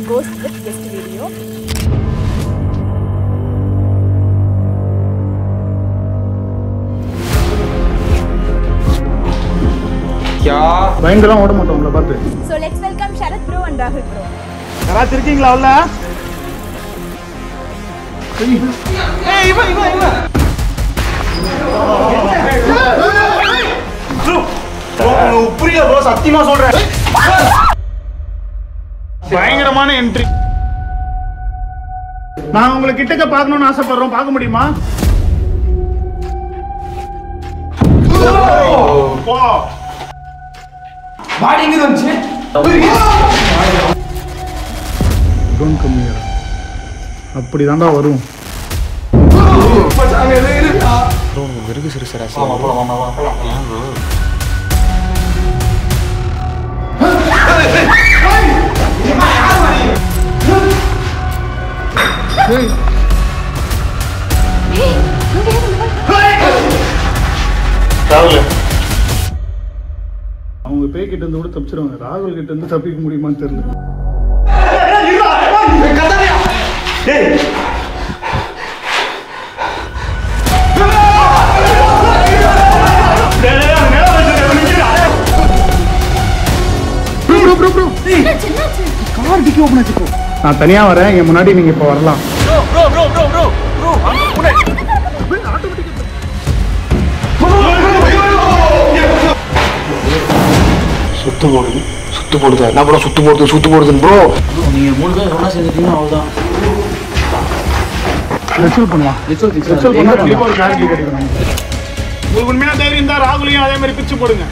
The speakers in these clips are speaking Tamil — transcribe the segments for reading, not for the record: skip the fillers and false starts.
Ghost with Guest video. क्या பயங்கரம் ஓட மாட்டோம் உங்களை பார்த்து. So let's welcome Sharath bro and Rahul bro. யாராச்சும் இருக்கீங்களா உள்ள? ஏய் இவன் ப்ரோ புரியல ப்ரோ சத்தியமா சொல்றேன். பயங்கரமான என்ட்ரி. நான் உங்களை கிட்டக்க பார்க்கணும்னு ஆசைப்படுறோம், பார்க்க முடியுமா? பாடி எங்க வந்துச்சு? டோன் கம்மியா அப்படிதான்டா வரும். வெறுகு சிறு சராசி அவங்க பேய் கிட்ட இருந்து கூட தப்பிச்சிருவாங்க, ராகுல் கிட்ட இருந்து தப்பிக்க முடியுமான்னு தெரியல. நான் தனியா வரேன், என் முன்னாடி நீங்க இப்ப வரலாம். சுத்து போடுது என்ன ப்ரோ? சுத்து போடுதுன்னு ப்ரோ. நீங்க 3 பேர் ஒண்ணா சேர்ந்துட்டீங்கன்னா அவ்வளவுதான். ரிச்சுவல் பண்ணலாம். ரிச்சுவல் பண்ணா கண்டிப்பா ஒரு கிளாரிட்டி கிடைக்கும். உங்களுக்கு உண்மையான தைரியம் தான் ராகுலையும் அதே மாதிரி பிரிச்சு போடுங்க.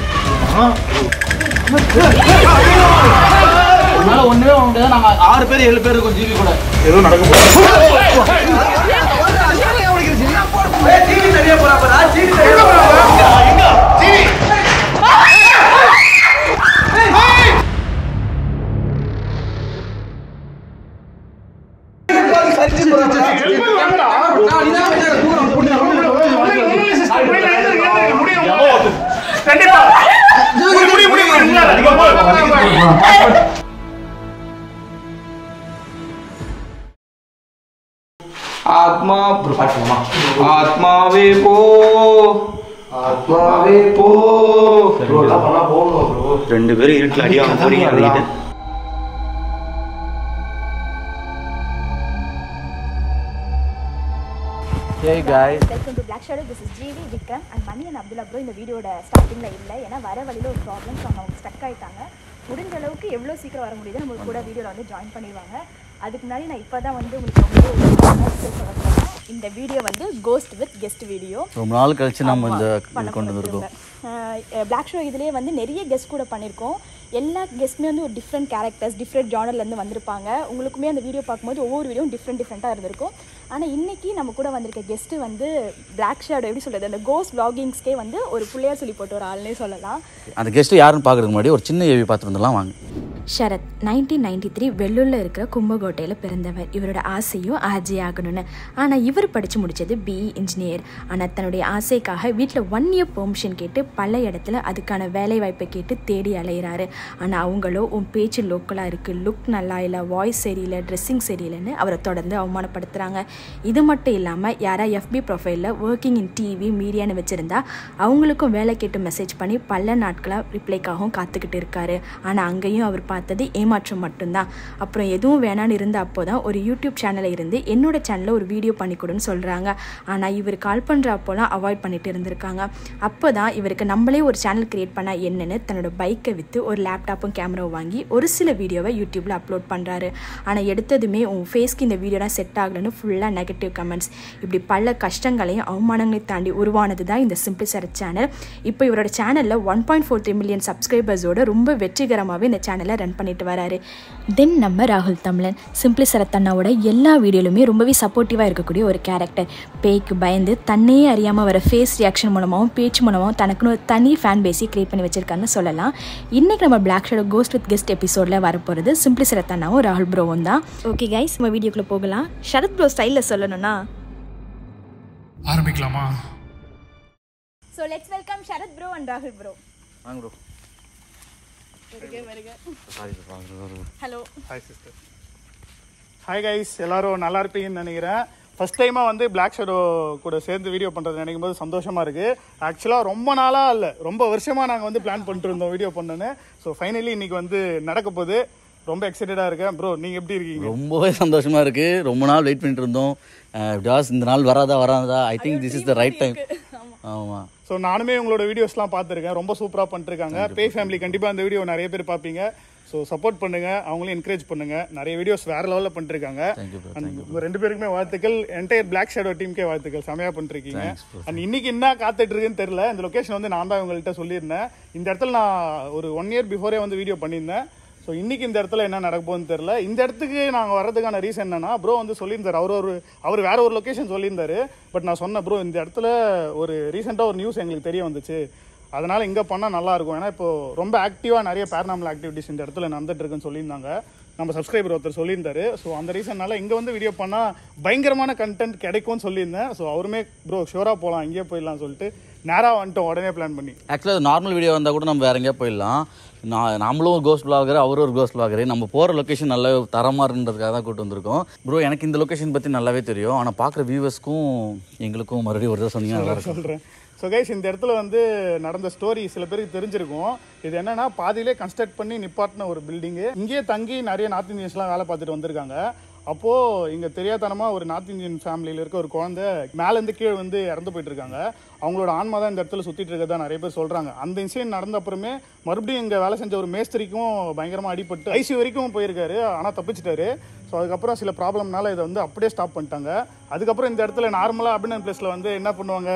அதனால ஒண்ணுமே பண்ண முடியாது. நாங்க 6 பேர் 7 பேர் இருக்கோம் ஜிபி கூட. ஏதோ நடக்க ஆத்மாவே போ ரெண்டு பேரும் இருட்டில் அடியாம போறீங்க. அதுக்கிட்ட Hey guys. Welcome to Black Shadow. This is GV, Vikram and Mani and Abdullah bro. இந்த வீடியோட ஸ்டார்டிங்ல இல்ல, ஏன்னா வர வழியில ஒரு ப்ராப்ளம், அவங்க ஸ்டக் ஆயிட்டாங்க. முடிஞ்ச அளவுக்கு எவ்வளவு சீக்கிரம் வர முடியுது நம்ம கூட வீடியோல வந்து ஜாயின் பண்ணிடுவாங்க. அதுக்கு முன்னாடி நான் இப்பதான் வந்து உங்களுக்கு இந்த வீடியோ வந்து கோஸ்ட் வித் கெஸ்ட் வீடியோ. ரொம்ப நாள் கழிச்சு நம்ம இந்த கொண்டு வந்திருக்கோம். Black Shadow இதுலயே வந்து நிறைய கெஸ்ட் கூட பண்ணியிருக்கோம். எல்லா கெஸ்ட்டுமே வந்து ஒரு டிஃப்ரெண்ட் கேரக்டர்ஸ், டிஃப்ரெண்ட் ஜானர்லேருந்து வந்திருப்பாங்க. உங்களுக்குமே அந்த வீடியோ பார்க்கும்போது ஒவ்வொரு வீடியோவும் டிஃப்ரெண்ட்டாக இருந்திருக்கும். ஆனால் இன்றைக்கி நம்ம கூட வந்திருக்க கெஸ்ட்டு வந்து Black Shadow எப்படி சொல்கிறது, அந்த கோஸ்ட் vloggingஸ்க்கே வந்து ஒரு புள்ளையாக சொல்லி போட்ட ஒரு ஆள்னே சொல்லலாம். அந்த கெஸ்ட்டு யாருன்னு பார்க்குறதுக்கு முன்னாடி ஒரு சின்ன ஏவி பார்த்துட்டு வந்துடலாம் வாங்க. ஷரத் 1993 வெள்ளூரில் இருக்கிற கும்பகோட்டையில் பிறந்தவர். இவரோட ஆசையும் ஆர்ஜே ஆகணும்னு. ஆனால் இவர் படித்து முடித்தது பிஇ இன்ஜினியர். ஆனால் தன்னுடைய ஆசைக்காக வீட்டில் 1 year பெர்மிஷன் கேட்டு பல இடத்துல அதுக்கான வேலை வாய்ப்பை கேட்டு தேடி அலைகிறாரு. ஆனால் அவங்களோ உன் பேச்சு லோக்கலாக இருக்குது, லுக் நல்லா இல்லை, வாய்ஸ் சரியில்லை, ட்ரெஸ்ஸிங் சரியில்லைன்னு அவரை தொடர்ந்து அவமானப்படுத்துகிறாங்க. இது மட்டும் இல்லாமல் யாரா FB ப்ரொஃபைலில் ஒர்க்கிங் இன் டிவி மீடியான்னு வச்சுருந்தா அவங்களுக்கும் வேலை கேட்டு மெசேஜ் பண்ணி பல நாட்களாக ரிப்ளைக்காகவும் காத்துக்கிட்டு இருக்காரு. ஆனால் அங்கேயும் அவர் பார்த்தது ஏமாற்றம் மட்டும்தான். அப்புறம் எதுவும் வேணான்னு இருந்த அப்போ தான் ஒரு யூடியூப் சேனலில் இருந்து என்னோட சேனலில் ஒரு வீடியோ பண்ணி கொடுன்னு சொல்கிறாங்க. ஆனால் இவர் கால் பண்ணுற அப்போலாம் அவாய்ட் பண்ணிட்டு இருந்திருக்காங்க. அப்போ தான் இவருக்கு நம்மளே ஒரு சேனல் க்ரியேட் பண்ணால் என்னென்னு தன்னோட பைக்கை விற்று ஒரு லேப்டாப்பும் கேமராவும் வாங்கி ஒரு சில வீடியோவை யூடியூப்பில் அப்லோட் பண்ணுறாரு. ஆனால் எடுத்ததுமே உன் ஃபேஸ்க்கு இந்த வீடியோலாம் செட் ஆகலன்னு ஃபுல்லாக நெகட்டிவ் கமெண்ட்ஸ், இப்படி பல கஷ்டங்களையும் அவமானங்களையும் தாண்டி உருவானது தான் இந்த சிம்பிள் சரத் சேனல். இப்போ இவரோட சேனலில் 1.43 மில்லியன் சப்ஸ்கிரைபர்ஸோட ரொம்ப வெற்றிகரமாகவே இந்த சேனலை ரன் பண்ணிட்டு வராரு. தென் நம்ம ராகுல் தமிழன் சிம்பிள் சரத் அண்ணாவோட எல்லா வீடியோலுமே ரொம்பவே சப்போர்ட்டிவாக இருக்கக்கூடிய ஒரு கேரக்டர். பேய்க்கு பயந்து தன்னையே அறியாமல் வர ஃபேஸ் ரியாக்ஷன் மூலமாகவும் பேச்சு மூலமாகவும் தனக்குன்னு ஒரு தனி ஃபேன் பேஸை கிரியேட் பண்ணி வச்சிருக்காங்கன்னு சொல்லலாம். இன்றைக்கி நம்ம Black Shadow ghost with guest எபிசோடில் வரப்போகிறது சிம்பிள் சரத் அண்ணாவும் ராகுல் ப்ரோவும் தான். ஓகே கைஸ், நம்ம வீடியோக்குள்ளே போகலாம். ஷரத் ப்ரோ ஸ்டைலில் சொல்லணும்னா ஆரம்பிக்கலாமா? So let's welcome Sharath bro and Rahul bro. வாங்க ப்ரோ. வருக. Hello. Hi sister. Hi guys, எல்லாரும் நல்லா இருப்பீங்கன்னு நினைக்கிறேன். ஃபர்ஸ்ட் டைமாக வந்து பிளாக் ஷேடோ கூட சேர்ந்து வீடியோ பண்ணுறது நினைக்கும் போது சந்தோஷமாக இருக்குது. ஆக்சுவலாக ரொம்ப நாளாக இல்லை, ரொம்ப வருஷமாக நாங்கள் வந்து பிளான் பண்ணிட்டு இருந்தோம் வீடியோ பண்ணணுன்னு. ஸோ ஃபைனலி இன்னைக்கு வந்து நடக்க போகுது. ரொம்ப எக்ஸைட்டடாக இருக்கேன். ப்ரோ நீங்கள் எப்படி இருக்கீங்க? ரொம்பவே சந்தோஷமாக இருக்குது. ரொம்ப நாள் வெயிட் பண்ணிட்டு இருந்தோம். இந்த நாள் வராதா I think this is the right time. ஆமாம். ஸோ நானுமே உங்களோட வீடியோஸ்லாம் பார்த்துருக்கேன். ரொம்ப சூப்பராக பண்ணிருக்காங்க. பே ஃபேமிலி கண்டிப்பாக அந்த வீடியோ நிறைய பேர் பார்ப்பீங்க. ஸோ சப்போர்ட் பண்ணுங்க, அவங்களையும் என்கரேஜ் பண்ணுங்க. நிறைய வீடியோஸ் வேற லெவலில் பண்ணிருக்காங்க. உங்க 2 பேருக்குமே வாழ்த்துக்கள். என்டையர் பிளாக் ஷேடோ டீமுக்கே வாழ்த்துக்கள். செமையா பண்ணிருக்கீங்க. அண்ட் இன்னைக்கு என்ன காத்துட்டு இருக்குன்னு தெரியல. இந்த லொகேஷன் வந்து நான் தான் உங்கள்கிட்ட சொல்லியிருந்தேன். இந்த இடத்துல நான் ஒரு 1 இயர் பிஃபோரே வந்து வீடியோ பண்ணியிருந்தேன். ஸோ இன்னைக்கு இந்த இடத்துல என்ன நடக்க போகுதுன்னு தெரியல. இந்த இடத்துக்கு நாங்கள் வர்றதுக்கான ரீசன் என்னன்னா, ப்ரோ வந்து சொல்லியிருந்தார், அவர் வேற ஒரு லொகேஷன் சொல்லியிருந்தாரு. பட் நான் சொன்னேன், ப்ரோ இந்த இடத்துல ஒரு ரீசெண்டாக ஒரு நியூஸ் எங்களுக்கு தெரிய வந்துச்சு, அதனால் இங்கே பண்ணால் நல்லாயிருக்கும். ஏன்னா இப்போ ரொம்ப ஆக்டிவாக நிறைய பேரநார்மல் ஆக்டிவிட்டிஸ் இந்த இடத்துல நடந்துட்டு இருக்குன்னு சொல்லியிருந்தாங்க. நம்ம சப்ஸ்கிரைபர் ஒருத்தர் சொல்லியிருந்தாரு. ஸோ அந்த ரீசன்னால இங்கே வந்து வீடியோ பண்ணால் பயங்கரமான கண்டென்ட் கிடைக்கும்னு சொல்லியிருந்தேன். ஸோ அவருமே ப்ரோ ஷூராக போகலாம், இங்கேயே போயிடலாம் சொல்லிட்டு நேராக வந்துட்டோம் உடனே பிளான் பண்ணி. ஆக்சுவலாக நார்மல் வீடியோ வந்தால் கூட நம்ம வேற எங்கேயா போயிடலாம். நம்மளும் ஒரு கோஸ்ட் விளாகர், அவரும் ஒரு கோஸ்ட் விளாகர். நம்ம போகிற லொக்கேஷன் நல்லா தரமாக இருன்றதுக்காக தான் கூப்பிட்டு வந்திருக்கோம். ப்ரோ எனக்கு இந்த லொக்கேஷன் பற்றி நல்லாவே தெரியும். ஆனால் பார்க்குற வியூவர்ஸ்க்கும் எங்களுக்கும் மறுபடியும் ஒரு தான் சொன்னீங்க சொல்கிறேன். ஸோ கைஸ், இந்த இடத்துல வந்து நடந்த ஸ்டோரி சில பேருக்கு தெரிஞ்சிருக்கும். இது என்னன்னா, பாதியிலே கன்ஸ்ட்ரக்ட் பண்ணி நிப்பாட்டின ஒரு பில்டிங்கு. இங்கேயே தங்கி நிறைய நார்த் இந்தியன்ஸ்லாம் வேலை பார்த்துட்டு வந்திருக்காங்க. அப்போது இங்கே தெரியாதனமாக ஒரு நார்த் இந்தியன் ஃபேமிலியில் இருக்க ஒரு குழந்தை மேலேருந்து கீழே வந்து இறந்து போயிட்டு இருக்காங்க. அவங்களோட ஆன்மா தான் இந்த இடத்துல சுற்றிட்டு இருக்கதா நிறைய பேர் சொல்கிறாங்க. அந்த இன்சிடென்ட் நடந்த அப்புறமே மறுபடியும் இங்கே வேலை செஞ்ச ஒரு மேஸ்திரிக்கும் பயங்கரமாக அடிபட்டு ஐசி வரைக்கும் போயிருக்காரு. ஆனால் தப்பிச்சிட்டாரு. ஸோ அதுக்கப்புறம் சில ப்ராப்ளம்னால இதை வந்து அப்படியே ஸ்டாப் பண்ணிட்டாங்க. அதுக்கப்புறம் இந்த இடத்துல நார்மலாக அபினன் பிளேஸில் வந்து என்ன பண்ணுவாங்க,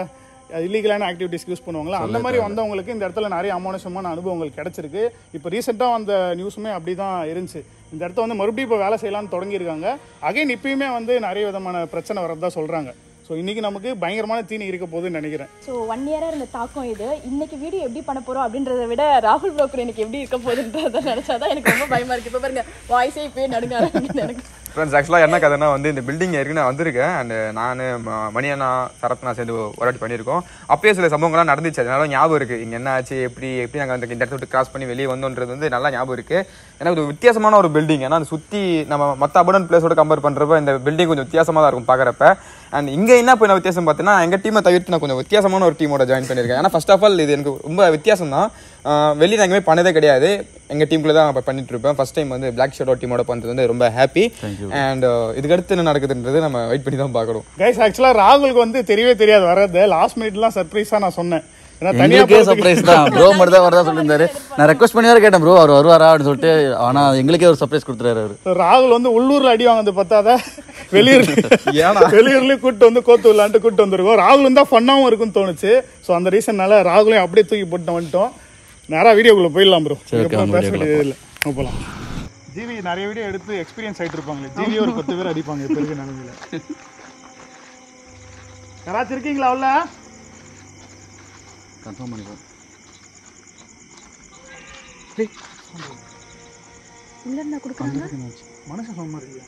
இல்லீகலான ஆக்டிவிட்டிஸ் யூஸ் பண்ணுவாங்களா, அந்த மாதிரி வந்தவங்களுக்கு இந்த இடத்துல நிறைய அமானுஷமான அனுபவங்கள் கிடைச்சிருக்கு. இப்போ ரீசெண்டாக வந்த நியூஸுமே அப்படி தான் இருந்துச்சு. இந்த இடத்த வந்து மறுபடியும் இப்போ வேலை செய்யலாம்னு தொடங்கியிருக்காங்க. அகைன் இப்பயுமே வந்து நிறைய விதமான பிரச்சனை வரதா சொல்கிறாங்க. ஸோ இன்றைக்கி நமக்கு பயங்கரமான தீனி இருக்க போகுதுன்னு நினைக்கிறேன். ஸோ 1 இயராக இருந்த தாக்கம் இது. இன்னைக்கு வீடியோ எப்படி பண்ண போகிறோம் அப்படின்றத விட ராகுல் ப்ரோக்கர் எனக்கு எப்படி இருக்க போகுதுன்றதை நினச்சாதான் எனக்கு ரொம்ப பயமாக இருக்குது. இப்போ பாருங்க, வாய்ஸே இப்போயே நடுங்க எனக்கு. ஃப்ரெண்ட்ஸ், ஆக்சுவலாக என்ன கதைனா வந்து இந்த பில்டிங் ஏற்கனவே நான் வந்திருக்கேன். அண்ட் நான் மணியண்ணா சரத்னா சேர்ந்து ஒரு வாட்டி பண்ணியிருக்கோம். அப்பயே சில சம்பவங்கள்லாம் நடந்துச்சு. அதனால ஞாபகம் இருக்குது. இங்கே என்ன ஆச்சு, எப்படி நாங்கள் அந்த இந்த இடத்த விட்டு கிராஸ் பண்ணி வெளியே வந்தோன்றது வந்து நல்லா ஞாபகம் இருக்குது. ஏன்னா இது வித்தியாசமான ஒரு பில்டிங். ஏன்னா அது சுற்றி நம்ம மற்ற அபர்டன் பிளேஸோட கம்பேர் பண்ணுறப்ப இந்த பில்டிங் கொஞ்சம் வித்தியாசமாக தான் இருக்கும் பார்க்குறப்ப. அண்ட் இங்கே என்ன இப்போ நான் வித்தியாசம் பார்த்தீங்கன்னா, எங்கள் டீமை தவிர்த்து நான் கொஞ்சம் வித்தியாசமான ஒரு டீமோட ஜாயின் பண்ணியிருக்கேன். ஏன்னா ஃபர்ஸ்ட் ஆஃப் ஆல் இது எனக்கு ரொம்ப வித்தியாசம் தான். வெளியே நான் எங்கேயுமே பண்ணதே கிடையாது. எங்கள் டீமுக்குள்ள தான் பண்ணிட்டு இருப்பேன். ஃபர்ஸ்ட் டைம் வந்து பிளாக் ஷேடோ டீமோட பண்ணுறது வந்து ரொம்ப ஹாப்பி. அண்ட் இதுக்கடுத்து என்ன நடக்குதுன்றது நம்ம வெயிட் பண்ணி தான் பார்க்கணும். கைஸ், ஆக்சுவலாக ராகுலுக்கு வந்து தெரியவே தெரியாது வர்றது. லாஸ்ட் மினிட்லாம் சர்ப்ரைஸாக நான் சொன்னேன். எங்களுக்கே சர்ப்ரைஸ் தான். ப்ரோ மட்டும் தான் வரதா சொல்லியிருந்தாரு. நான் ரெக்வஸ்ட் பண்ணி வர கேட்டேன், ப்ரோ அவர் வருவாரா அப்படின்னு சொல்லிட்டு. ஆனால் எங்களுக்கே ஒரு சர்ப்ரைஸ் கொடுத்துறாரு அவர். ராகுல் வந்து உள்ளூரில் அடி வாங்க பார்த்தாத வெளியூர்லேயும் கூப்பிட்டு வந்து கோத்து விளாண்டு கூப்பிட்டு வந்துருக்கோம். ராகுல் வந்து ஃபன்னாகவும் இருக்குன்னு தோணுச்சு. ஸோ அந்த ரீசன்னால ராகுலையும் அப்படியே தூக்கி போட்டு வந்துட்டோம். நேராக வீடியோக்குள்ளே போயிடலாம் ப்ரோ. பேச வேண்டியது இல்லை, போகலாம். ஜிவி நிறைய வீடியோ எடுத்து எக்ஸ்பீரியன்ஸ் ஆகிட்டு இருப்பாங்களே. ஜிவி ஒரு 10 பேர் அடிப்பாங்க இப்போ இருக்க நிலைமையில. யாராச்சும் இருக்கீங்களா உள்ள? கன்ஃபார்ம் பண்ணிப்போம். உள்ள என்ன கொடுக்குறாங்க? மனுஷன் சொன்ன இல்லை,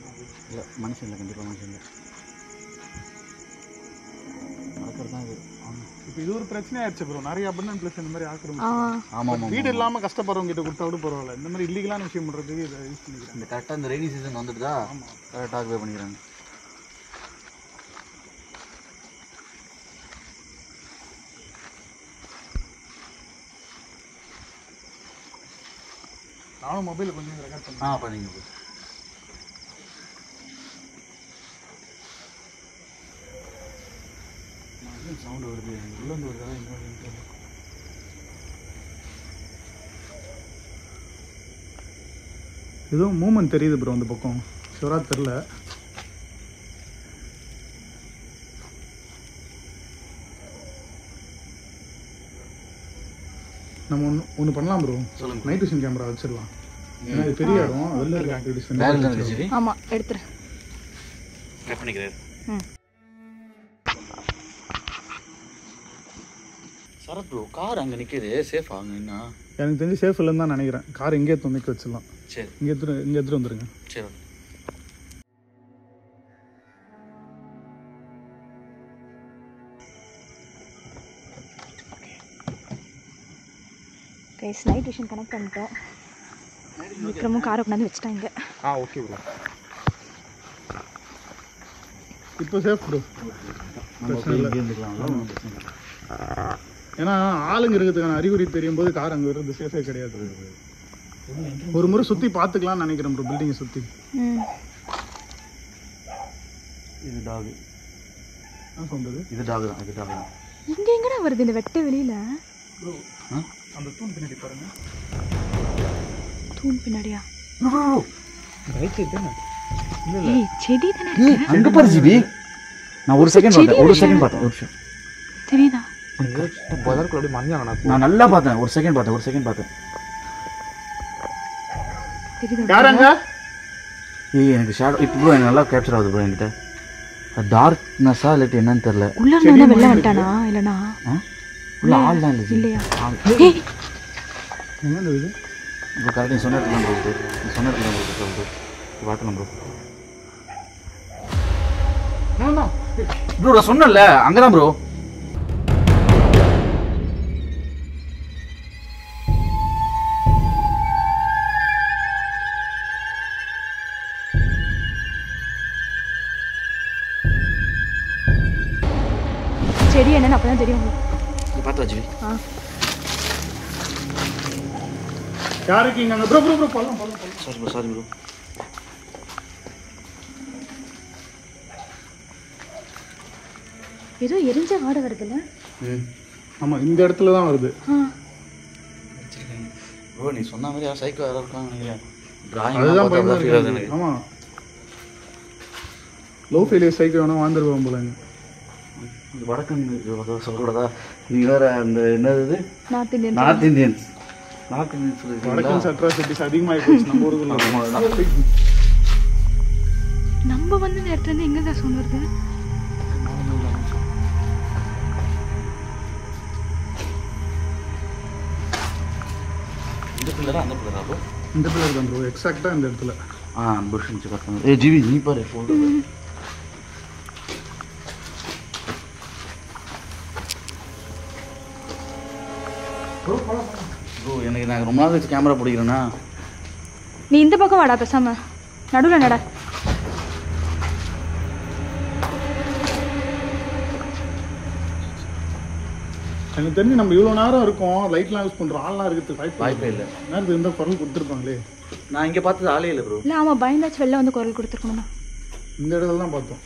மனுஷன் இல்லை, கண்டிப்பாக மனுஷன் இல்லை. நடக்கிறது தான் இது. இப்போ இது ஒரு பிரச்சனை ஆயிடுச்சு ப்ரோ. நிறைய அபண்டன்ட் பிளேஸ் இந்த மாதிரி ஆக்கிரமிச்சு. ஆமாம், வீடு இல்லாமல் கஷ்டப்படுறவங்க கிட்ட கொடுத்தா கூட பரவாயில்ல. இந்த மாதிரி இல்லீகலான விஷயம் பண்ணுறதுக்கு இதை யூஸ் பண்ணிக்கிறேன். இந்த கரெக்டாக இந்த ரெய்னி சீசன் வந்துட்டுதா, கரெக்டாக பே பண்ணிக்கிறாங்க. நானும் மொபைலில் கொஞ்சம் ரெக்கார்ட் பண்ணேன். பண்ணிங்க. சவுண்ட் வருது, உள்ளேருந்து வருதா எங்கே வருது? ஏதோ மூமெண்ட் தெரியுது ப்ரோ அந்த பக்கம். ஷுவராக தெரில. நம்ம ஒன்று பண்ணலாம் ப்ரோ. நைட் விஷன் கேமரா வச்சிடலாம். ஏன்னா இது பெரிய இடம், வெளில இருக்க ஆக்டிவிட்டிஸ். ஆமாம், எடுத்துரு. சரத் ப்ரோ, கார் அங்கே நிற்கிது, சேஃப் ஆகுங்க. என்ன எனக்கு தெரிஞ்சு சேஃப் இல்லைன்னு தான் நினைக்கிறேன். கார் இங்கே எடுத்து நிற்க வச்சிடலாம். சரி, இங்கே எடுத்துகிட்டு வந்துருங்க. சரி. கைஸ், நைட் விஷன் கனெக்ட் பண்ணிட்டோம். விக்ரமும் காரை கொண்டாந்து வச்சுட்டாங்க. Okay bro. இப்போ சேஃப் ப்ரோ. பிரச்சனை இல்லை. ஏன்னா ஆளுங்க இருக்கிறதுக்கான அறிகுறி தெரியும் போது கார் அங்கே வருது சேஃபே கிடையாது. ஒரு முறை சுற்றி பார்த்துக்கலாம்னு நினைக்கிறேன் ப்ரோ, பில்டிங்கை சுற்றி. இது டாக். என்ன சொல்றது? இது டாக் தான். இது டாக் தான். இங்க எங்கடா வருது இந்த வெட்ட வெளியில? அந்த தூண் பின்னாடி பாருங்க. தூண் பின்னாடியா? ரைட் சைடு தானே? ஏய் செடி தானே இருக்கு. அங்க பாரு ஜிபி. நான் ஒரு செகண்ட் பார்த்தேன். ஒரு செகண்ட் பார்த்தேன். ஒரு நிமிஷம். தெரியுதா? பதற்குள்ள அப்படியே மறைஞ்சாங்கண்ணா. நான் நல்லா பார்த்தேன். ஒரு செகண்ட் பார்த்தேன். ஒரு செகண்ட் பார்த்தேன். தெரியுதா? யாரங்க? ஏய் எனக்கு ஷேடோ இப்போ ப்ரோ எனக்கு நல்லா கேப்சர் ஆகுது ப்ரோ என்கிட்ட. டார்க்னஸா இல்லாட்டி என்னன்னு தெரியல. உள்ள என்ன வெள்ள வந்துட்டானா இல்லனா? உள்ள ஆள் தான் இல்லை. இல்லையா? என்ன இது? இப்போ கரெக்டாக நீ சொன்ன இடத்துல ப்ரோ. நீ சொன்ன இடத்துல ப்ரோ பார்க்கலாம் ப்ரோ. ப்ரோ நான் சொன்னேன்ல அங்கே தான் ப்ரோ. செடி என்னன்னு அப்பதான் தெரியும். பார்த்து வச்சு யாருக்கு இங்க ப்ரோ ப்ரோ ப்ரோ போலாம் போலாம். Sorry bro sorry bro. ஏதோ எரிஞ்ச வாடை வருதுல்ல? ஆமா இந்த இடத்துல தான் வருது. ப்ரோ நீ சொன்ன மாதிரி சைக்கோ யாராவது இருக்காங்க நினைக்கிறேன். அதுதான் பயமா இருக்கு. ஆமா லோ ஃபெயிலியர் சைக்கோ வேணா வாழ்ந்துருவோம் போலங்க. வடக்கன் சொல்லக்கூடாதா? நீ வேற அந்த என்னது north Indian. North Indians. North Indians வடக்கன் அட்ராசிட்டிஸ் அதிகமாகி போச்சு நம்ம ஊருக்குள்ள. நம்ம வந்து இந்த இடத்துல இருந்து எங்க தான் சவுண்ட் வருது? இந்த பிள்ளை அந்த பிள்ளை ப்ரோ. இந்த பிள்ளை தான் ப்ரோ எக்ஸாக்டா இந்த இடத்துல. புஷ் நிச்சு பார்த்தேன். ஏய் ஜிவி நீ பாரு போடு. ப்ரோ எனக்கு நான் ரொம்ப நாள் வச்சு கேமரா பிடிக்கிறேன்னா. நீ இந்த பக்கம் வாடா பேசாம. நடுவில் நட. எனக்கு தெரிஞ்சு நம்ம இவ்வளோ நேரம் இருக்கோம் லைட்லாம் யூஸ் பண்ணுறோம். ஆள்லாம் இருக்குது வாய்ப்பே இல்லை. நேரத்துக்கு இருந்தால் குரல் கொடுத்துருப்பாங்களே. நான் இங்கே பார்த்தது ஆளே இல்லை ப்ரோ. இல்லை ஆமாம் பயந்தாச்சு வெளில வந்து குரல் கொடுத்துருக்கணுமா? இந்த இடத்துல தான் பார்த்தோம்.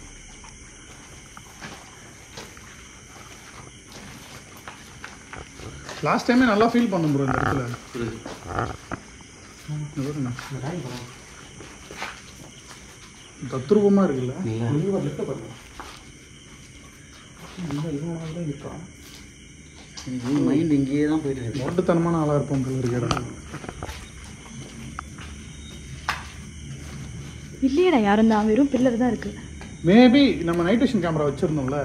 லாஸ்ட் டைமே நல்லா ஃபீல் பண்ண ப்ரோ இந்த இடத்துல. தத்ரூபமாக இருக்குல்ல. மைண்ட் இங்கேயே தான் போயிட்டு இருக்கு. மொட்டத்தனமான ஆளாக இருப்போம் போல இருக்கேடா. இல்லையடா யாரும் தான் வெறும் பில்லர் தான் இருக்கு. மேபி நம்ம நைட் விஷன் கேமரா வச்சிருந்தோம்ல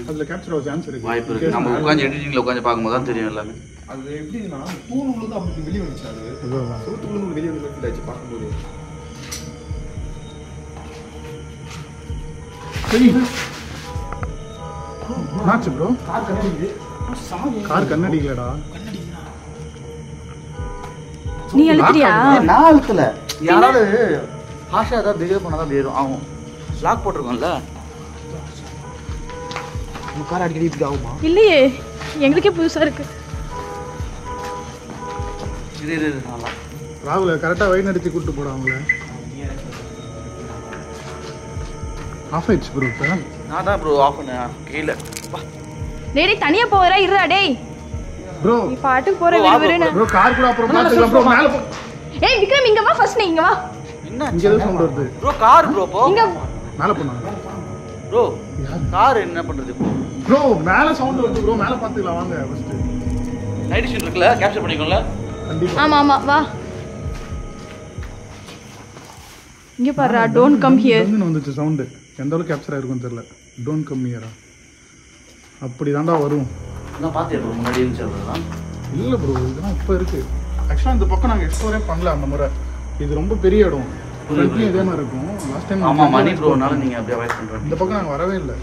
அதில் கேப்சர் ஆக சான்ஸ் இருக்கு. வாய்ப்பு இருக்கு. நம்ம உட்காந்து எடிட்டிங்ல உட்காந்து பார்க்கும்போது தான் தெரியும் எல்லாமே. அது எப்படின்னா தூண் உள்ளது அப்படி வெளியே வந்துச்சு. அது சூத்துக்குள்ள வெளியே வந்து ஃபீல் ஆச்சு பார்க்கும்போது. சரி என்னாச்சு ப்ரோ? கார் கண்ணடிக்கலடா. நீ எழுத்துறியா? நான் அழுத்தல. யாராவது ஹாஷா ஏதாவது பிஹேவ் பண்ணாதான் பேரும் ஆகும். லாக் போட்டிருக்கோம்ல. நம்ம கார் அடிக்கடி இப்படி ஆகுமா? இல்லையே எங்களுக்கே புதுசா இருக்கு. இது ராகுல கரெக்டாக வழி நடத்தி கூப்பிட்டு போடாங்களே. ஆஃப் ஆயிடுச்சு ப்ரோ. இப்போ நான் தான் ப்ரோ ஆஃப் பண்ணேன் கீழே. டேய் தனியா போறா இருடா டேய். ப்ரோ நீ பாட்டுக்கு போற விறுவிறுன்னு. ப்ரோ கார் கூட அப்புறம் பார்த்துக்கலாம் ப்ரோ. மேலே போ. ஏய் விக்ரம் இங்க வா ஃபர்ஸ்ட். நீ இங்க வா. என்ன இங்கே ஏதோ சவுண்ட் வருது ப்ரோ? கார் ப்ரோ போ. இங்க மேலே போனாங்க ப்ரோ. கார் என்ன பண்றது இப்போ? ப்ரோ மேலே சவுண்ட் வருது ப்ரோ. மேலே பார்த்துக்கலாம் வாங்க ஃபர்ஸ்ட். நைட் விஷன் இருக்குல்ல கேப்சர் பண்ணிக்கோங்கள. கண்டிப்பா. ஆமா ஆமா வா. இங்க பாருடா டோன்ட் கம் ஹியர். வந்து வந்துச்சு சவுண்ட். எந்த அளவுக்கு கேப்சர் ஆயிருக்கும் தெரியல. டோன்ட் கம் ஹியரா அப்படி தாண்டா வரும். நான் பார்த்தேன் ப்ரோ முன்னாடி இருந்துச்சு. இல்லை ப்ரோ இதெல்லாம் இப்போ இருக்கு. ஆக்சுவலாக இந்த பக்கம் நாங்கள் எக்ஸ்ப்ளோரே பண்ணல அந்த முறை. இது ரொம்ப பெரிய இடம். ஃப்ரண்ட்லேயும் இதே மாதிரி இருக்கும். லாஸ்ட் டைம் ஆமாம் மணி ப்ரோனால நீங்கள் அப்படியே அவாய்ட் பண்ணுறீங்க. இந்த பக்கம் நாங்கள் வரவே இல்லை.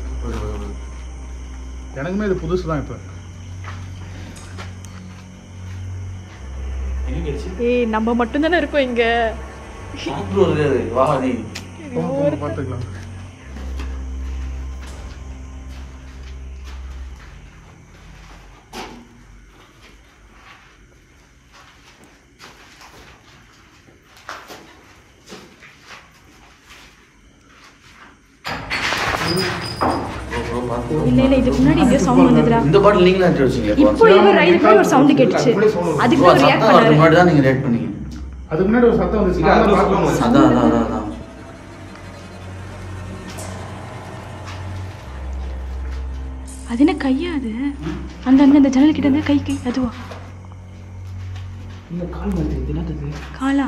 எனக்குமே இது புதுசு தான் இப்போ. ஏய் நம்ம மட்டும் தானே இருக்கோம் இங்க. பார்த்துக்கலாம். இல்ல இதுக்கு முன்னாடி இந்த சவுண்ட் வந்ததுடா. இந்த பாட்டில் நீங்களே எடுத்து வச்சீங்க. இப்போ இவர் ரைட் ஒரு சவுண்ட் கேட்டுச்சு. அதுக்கு ஒரு ரியாக்ட் பண்ணாரு. முன்னாடி தான் நீங்க ரியாக்ட் பண்ணீங்க. அதுக்கு முன்னாடி ஒரு சத்தம் வந்துச்சு. அதான். அது என்ன கையா அது? அந்த ஜன்னல் கிட்ட இருந்து கை அதுவா? இந்த கால் வந்து என்னது? காலா?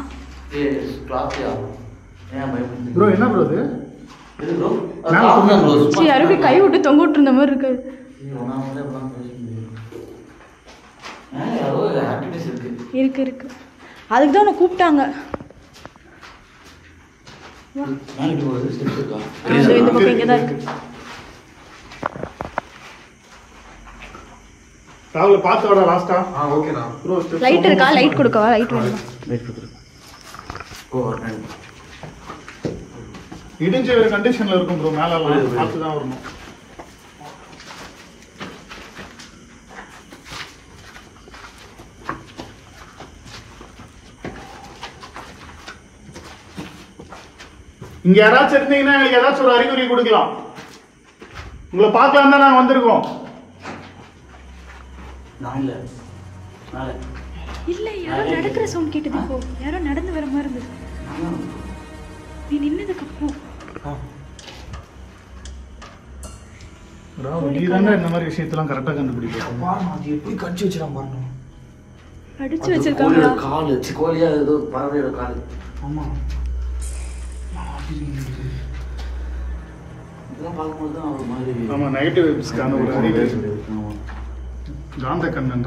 கிளாத்யா. ஏன் பயப்படுறீங்க? ப்ரோ என்ன ப்ரோ இது? இது ப்ரோ. சீ யாரோ கை விட்டு தொங்க விட்டு இருந்த மாதிரி இருக்கு. இருக்கு அதுக்கு தான் உன்னை கூப்பிட்டாங்க. இந்த பக்கம் இங்கே தான் இருக்கு. ராகுல பார்த்து வர லாஸ்டா. ஓகேண்ணா. ப்ரோ லைட் இருக்கா? லைட் கொடுக்கவா? லைட் வேணுமா? வெயிட் கொடுத்துரு. ஓ இடிஞ்ச ஒரு கண்டிஷன்ல இருக்கும் ப்ரோ. மேல எல்லாம் பார்த்து தான் வரணும். இங்க யாராச்சும் இருந்தீங்கன்னா எங்களுக்கு ஏதாச்சும் ஒரு அறிகுறி கொடுக்கலாம். உங்களை பார்க்கலாம் தான் நாங்க வந்திருக்கோம். இல்ல யாரோ நடக்கிற சவுண்ட் கேட்டது. இப்போ யாரோ நடந்து வர மாதிரி இருந்தது. நீ நின்னதுக்கு அப்புறம் நீ தானே இந்த மாதிரி விஷயத்தெல்லாம் கரெக்டா கண்டுபிடிப்போம். அது எப்படி கடிச்சு வச்சிடாம பாருங்க. அடிச்சு வச்சிருக்காங்க. காலு கோழியா ஏதோ பறவையோட காலு. ஆமா இதெல்லாம் பார்க்கும்போது தான் ஒரு மாதிரி. ஆமா நெகட்டிவ் வைப்ஸ்க்கான ஒரு அறிகுறி. காந்த கண்ணன்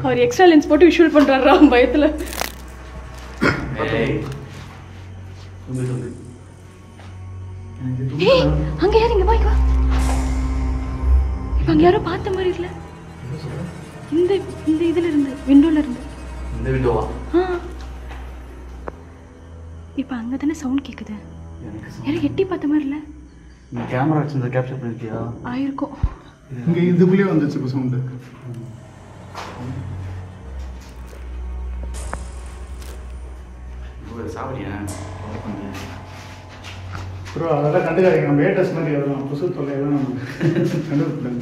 அவர் எக்ஸ்ட்ரா லென்ஸ் போட்டு விஷுவல் பண்றாரா பயத்துல. அங்க யாரு? இங்க போய் வா. இப்ப அங்க யாரோ பார்த்த மாதிரி இல்ல? இந்த இதுல இருந்து விண்டோல இருந்து. இந்த விண்டோவா? இப்ப அங்க தானே சவுண்ட் கேக்குது. யாரோ எட்டி பார்த்த மாதிரி இல்ல? நீ கேமரா வச்சு கேப்சர் பண்ணிருக்கியா? ஆயிருக்கும். இங்க இதுக்குள்ளே வந்துச்சு இப்போ சவுண்ட். சாப்பிடியா ப்ரோ? அதெல்லாம் கண்டுக்காதீங்க. நம்ம ஏட்டஸ் மாதிரி எல்லாம் புசு தொல்லையெல்லாம் நம்ம கண்டுபிடிங்க.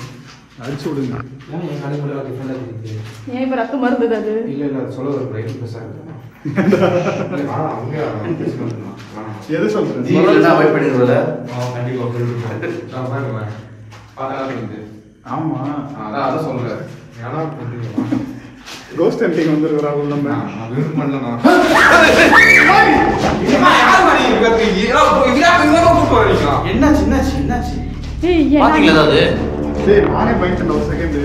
அடிச்சு விடுங்க. ஏன் என் கடைக்கு கூட டிஃபரெண்டா தெரியுது? ஏன் இப்ப ரத்தம் மருந்தது அது? இல்ல அது சொல்ல ஒரு பிரைட் பெருசா இருக்கு. எது சொல்றேன்? நீங்க அவாய்ட் பண்ணிடுறல. கண்டிப்பா போயிட்டு நான் பாருங்க. பாத்தா ஆமா அதான் சொல்றேன். ஏன்னா பண்ணுவீங்க. கோஸ்ட் ஹண்டிங் வந்துருக்கு ராகுல். நம்ம நான் விரும்ப பண்ணலனா யார் மாதிரி இருக்கீங்க? இதெல்லாம் கூப்பிட்டு வரீங்களா? என்னாச்சு ஏய் பாத்தீங்களா அது? டேய் நானே பயந்துட்டேன் ஒரு செகண்ட்.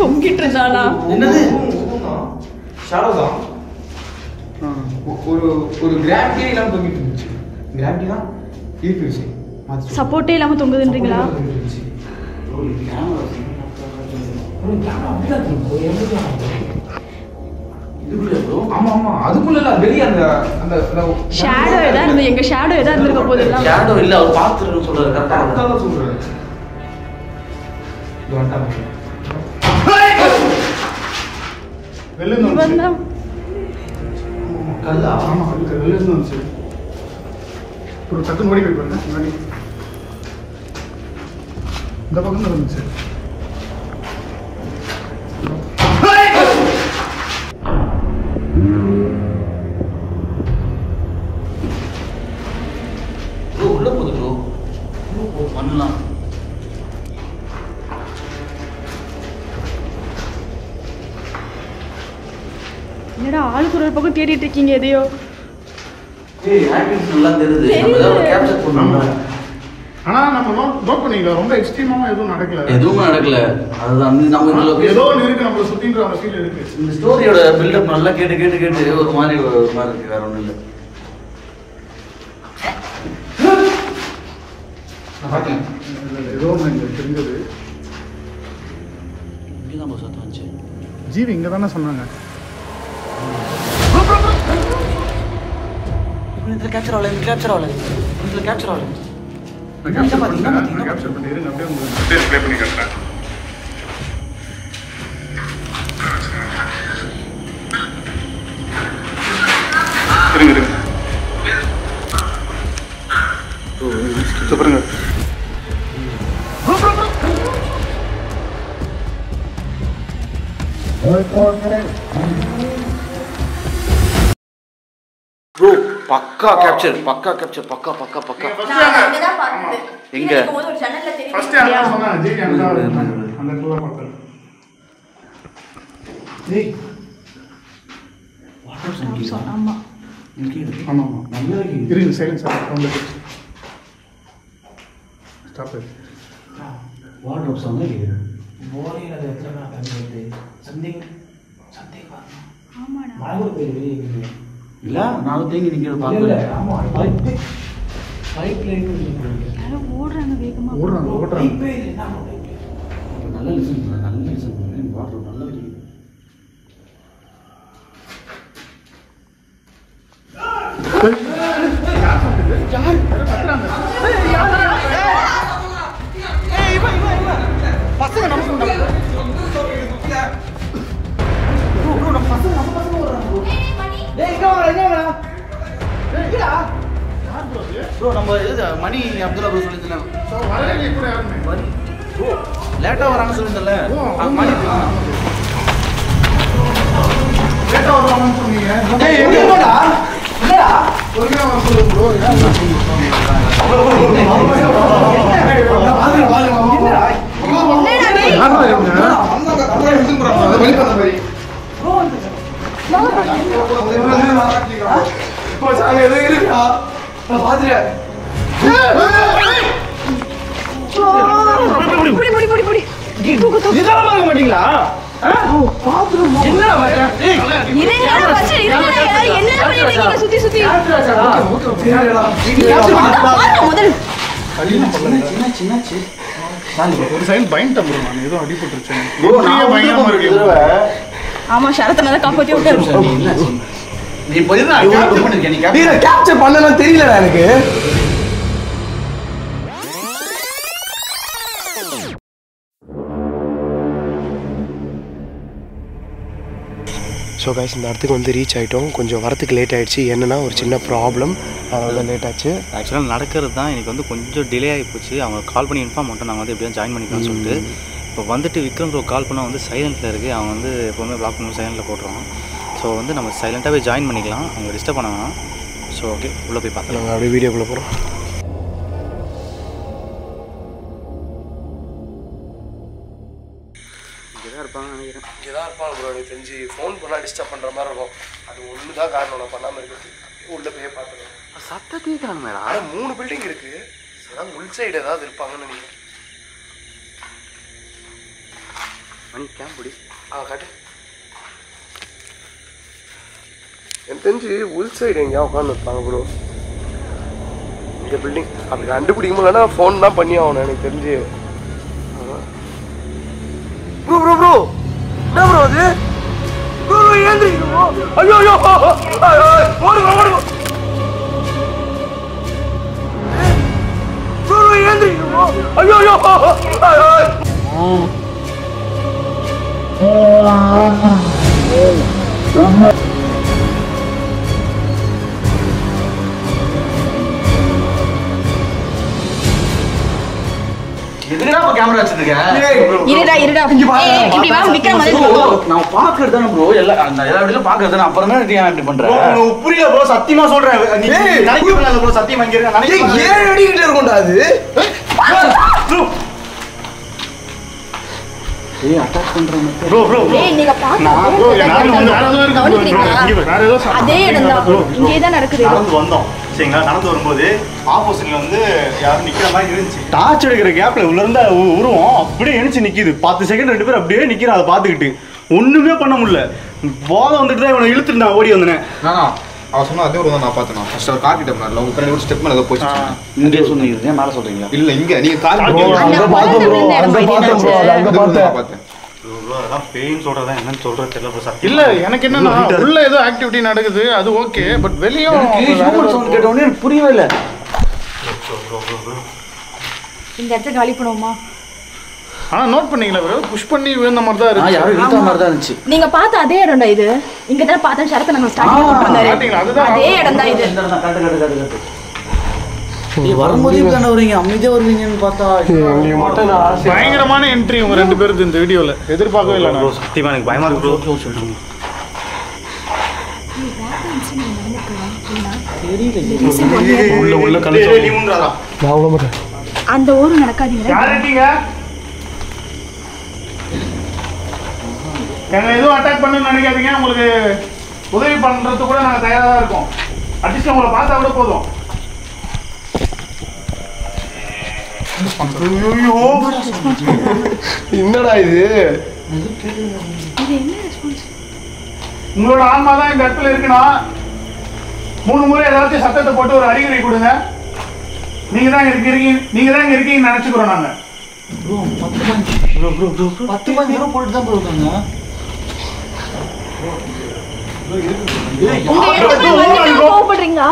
தொங்கிட்டு இருந்தானா? என்னது? ஷாடோ தான். ஒரு கிராவிட்டி இல்லாம தொங்கிட்டு இருந்துச்சு. கிராவிட்டி தான் இருந்துச்சு. சப்போர்ட்டே இல்லாம தொங்குதுன்றீங்களா? ஆமா ஆமா அதுக்குள்ள இல்ல வெளிய அந்த அந்த ஷேடோ ஏதா இருந்து எங்க ஷேடோ ஏதா இருந்திருக்க போகுதுல. ஷேடோ இல்ல அவர் பாத்துறேன்னு சொல்றாரு. கரெக்ட்டா தான் சொல்றேன். இது வந்தா வெளில வந்து கல்லா? ஆமா அதுக்கு வெளில வந்துச்சு. ஒரு டக்குன்னு ஓடி போய் பாருங்க. முன்னாடி இந்த பக்கம் இருந்துச்சு. உள்ள போகுது ப்ரோ. பண்ணலாம். என்னடா ஆளுக்கு ஒரு பக்கம் தேடிட்டு இருக்கீங்க எதையோ? ஏய் ஆக்டிவிட்டி நல்லா தெரியுது. நம்ம ஏதாவது கேப்சர் பண்ணனும். ஆனா நம்ம நோட் பண்ணிக்கலாம். ரொம்ப எக்ஸ்ட்ரீமாவும் எதுவும் நடக்கல. எதுவும் நடக்கல. அதுதான் நம்ம இந்த லொகேஷன் ஏதோ ஒன்று இருக்கு நம்மள சுத்தின்ற அந்த ஃபீல் இருக்கு. இந்த ஸ்டோரியோட பில்டப் நல்லா கேட்டு ஒரு மாதிரி இருக்கு. வேற ஒண்ணும் இல்லை. ஏதோ ஒன்று இங்க தெரிஞ்சது. இங்கதான் போ சத்தம் வந்துச்சு. ஜீவி இங்க தானே சொன்னாங்க. இதுல கேப்சர் ஆகல. கேப்சர் ஆகல. நான் கேப்சர் பண்ணி இருங்க. அப்படியே உங்களுக்கு ப்ளே பண்ணி காட்டுறேன். இருங்க ப்ரோ பக்கா கேப்சர் பக்கா எங்க ஃபர்ஸ்ட் யாரா சொன்னா ஜெய் அந்த இடத்துல பார்த்தேன். டேய் வாட்டர் சங்கீதா ஆமா நல்லா இருக்கு silence sound stop it water sound கேக்குது போரிங் அது எத்தனை கண்டிட்டு சம்திங் ஆமாடா மழை பெய்யுது இல்ல நான் தேங்கி நிக்கிறது பாக்கல ஆமா பைப் லைன் யாரோ ஓடுறாங்க வேகமா ஓடுறாங்க நல்ல லிசன் பண்ணு வாட்டர் நல்லா இருக்கு ப்ரோ நம்ம மணி அப்துல்லா ப்ரோ சொல்லியிருந்தேன் ப்ரோ லேட்டாக வராங்க சொல்லியிருந்தேன்ல மணி லேட்டா வருவாங்கன்னு சொன்னீங்க. மாட்டீங்களா ஒரு சைடு பயன்ட்டேன் ப்ரோ நான் ஏதோ அடிபட்டுருச்சேன். பயங்கரமா இருக்கு. ஆமா சரத்தனால காப்பாத்தி விட்டாரு. நீ போயிருந்தா நீ கேப்சர் பண்ணலாம் தெரியல எனக்கு. ஸோ கைஸ் இந்த இடத்துக்கு வந்து ரீச் ஆகிட்டோம். கொஞ்சம் வரத்துக்கு லேட் ஆகிடுச்சு. என்னென்னா ஒரு சின்ன ப்ராப்ளம், அதனால லேட் ஆச்சு. ஆக்சுவலாக நடக்கிறது தான் எனக்கு வந்து கொஞ்சம் டிலே ஆகி போச்சு. அவங்க கால் பண்ணி இன்ஃபார்ம் பண்ணிட்டு நாங்கள் வந்து எப்படியும் ஜாயின் பண்ணிக்கலாம்னு சொல்லிட்டு இப்போ வந்துட்டு விக்ரம் ப்ரோ கால் பண்ணால் வந்து சைலண்ட்டில் இருக்குது. அவங்க வந்து எப்போவுமே பிளாக் பண்ணி சைலண்ட்டில் போட்டுருவாங்க. ஸோ வந்து நம்ம சைலண்ட்டாகவே ஜாயின் பண்ணிக்கலாம், அவங்க டிஸ்டர்ப் பண்ண வேணாம். ஸோ ஓகே உள்ளே போய் பார்க்கலாம். நாங்கள் அப்படியே வீடியோக்குள்ளே போகிறோம். இங்கே தான் இருப்பாங்கன்னு நினைக்கிறேன். இங்கே தான் இருப்பாங்க ப்ரோ. எனக்கு தெரிஞ்சு ஃபோன் பண்ணால் டிஸ்டர்ப் பண்ணுற மாதிரி இருக்கும். அது ஒன்று தான் காரணம் நான் பண்ணாமல் இருக்கிறது. உள்ளே போய் பார்த்துக்கலாம். சத்தத்தையே காணுமேடா. ஆனால் 3 பில்டிங் இருக்குது. அதான் உள் சைடு ஏதாவது இருப்பாங்கன்னு நினைக்கிறேன். மணி கேம்ப் பிடி. காட்டு. எனக்கு தெரிஞ்சு உள் சைடு எங்கேயா உட்காந்து இருப்பாங்க ப்ரோ. இந்த பில்டிங் அப்படி கண்டுபிடிக்க முடியலன்னா ஃபோன் தான் பண்ணி ஆகணும் எனக்கு தெரிஞ்சு. ப்ரோ ப்ரோ ப்ரோ என்ன ப்ரோ அது? ப்ரோ ஏந்திரிக்கோ. ஐயோ ஐயோ ஓடுங்க ஓடுங்க. ப்ரோ ஏந்திரிக்கோ. ஐயோ ஐயோ எதுக்குடா கேமரா வச்சிருக்கேன்? இருடா இப்படி வா விக்ரம் வந்து நான் பாக்குறது தானே ப்ரோ. எல்லா வீடியோல பாக்குறது தானே. அப்புறம் தான் நீ ஏன் இப்படி பண்ற? புரியல ப்ரோ, சத்தியமா சொல்றேன். நீ நினைக்கவே ப்ரோ, சத்தியமா இங்க இருக்க நினைக்க 7 அடி கிட்ட இருக்கும்டா அது. ஏய் அட்டாக் பண்றேன் ப்ரோ ப்ரோ ஏய் நீங்க பாருங்க ப்ரோ நான் வந்து வேற ஏதோ இருக்கு ப்ரோ. இங்க வேற ஏதோ அதே இடம் தான் இங்கே தான் நடக்குது. நடந்து வந்தோம் சரிங்களா. நடந்து வரும்போது ஆப்போசிட்ல வந்து யாரும் நிக்கிற மாதிரி இருந்துச்சு. டார்ச் எடுக்கிற கேப்ல உள்ள இருந்த உருவம் அப்படியே எழுச்சி நிக்குது. 10 செகண்ட் 2 பேர் அப்படியே நிக்கிறோம். அதை பார்த்துக்கிட்டு ஒண்ணுமே பண்ண முடியல. போதை வந்துட்டு தான் இவனை இழுத்துட்டு நான் ஓடி வந்தேன். அவன் சொன்னா அதே ஒரு தான் நான் பார்த்தேன். ஃபர்ஸ்ட் அவர் காட்டிட்டேன். நான் பின்னாடி ஒரு ஸ்டெப் மேலே ஏதோ போச்சு. இங்கே சொன்னீங்க மேலே சொல்றீங்களா? இல்ல இங்க நீங்க பார்த்தேன். அதெல்லாம் பேயின் சொல்றதா என்னன்னு சொல்றது தெரியல ப்ரோ. சத்தியம் இல்ல எனக்கு என்னன்னா உள்ள ஏதோ ஆக்டிவிட்டி நடக்குது அது ஓகே. பட் வெளியே ஹியூமன் சவுண்ட் கேட்ட உடனே எனக்கு புரியவே இல்லை. இந்த இடத்த காலி பண்ணுவோமா? ஆனா நோட் பண்ணீங்களா ப்ரோ? புஷ் பண்ணி விழுந்த மாதிரி தான் இருக்கு. யாரும் இழுத்த மாதிரி தான் இருந்துச்சு. நீங்க பார்த்த அதே இடம்டா இது. இங்க தான் பார்த்தா சரத்த நாங்க ஸ்டார்ட் பண்ணிட்டு வந்தாரு. பாத்தீங்களா? அதுதான் அதே இடம் தான் இது. இந்த இடம் தான். கட்டு வரும்போதே கண்ண வரீங்க அமைதியா வருவீங்கன்னு பார்த்தா எங்களுக்கு மட்டும் நான் ஆசை. பயங்கரமான என்ட்ரி உங்க 2 பேருக்கு இந்த வீடியோல எதிர்பார்க்கவே இல்லை நான். சத்தியமா எனக்கு பயமா இருக்கு ப்ரோ. உள்ள கழிச்சு நான் அவ்வளோ மாட்டேன். அந்த ஊரு நடக்காதீங்க. யார் இருக்கீங்க? எங்களை எதுவும் அட்டாக் பண்ணணும்னு நினைக்காதீங்க. உங்களுக்கு உதவி பண்றது கூட நாங்கள் தயாராக தான் இருக்கோம். அட்லீஸ்ட் உங்களை பார்த்தா கூட போதும். என்னடா இது? உங்களோட ஆன்மா தான் இந்த இடத்துல இருக்கணும். 3 முறை ஏதாச்சும் சத்தத்தை போட்டு ஒரு அறிகுறி கொடுங்க. நீங்க தான் இங்க இருக்கீங்கன்னு நினைச்சுக்கிறோம் நாங்க. ப்ரோ 10 மணி நேரம் போட்டு தான் போயிருக்காங்க. கோவப்படுறீங்களா?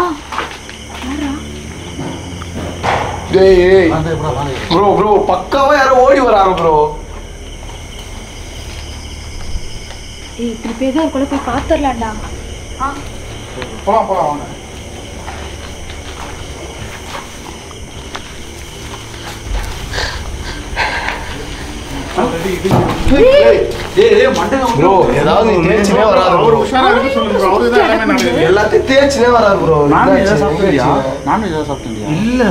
டேய் ப்ரோ பக்காவா யாரோ ஓடி வராங்க ப்ரோ. இப்படி பேர் தான் கூட போய் பார்த்துடலாம்டா. போலாம் வாங்க. ப்ரோ ஏதாவது தேய்ச்சினே வராது ப்ரோ. எல்லாத்தையும் தேய்ச்சினே வராது ப்ரோ. நான் ஏதாவது சாப்பிட்டேன் இல்ல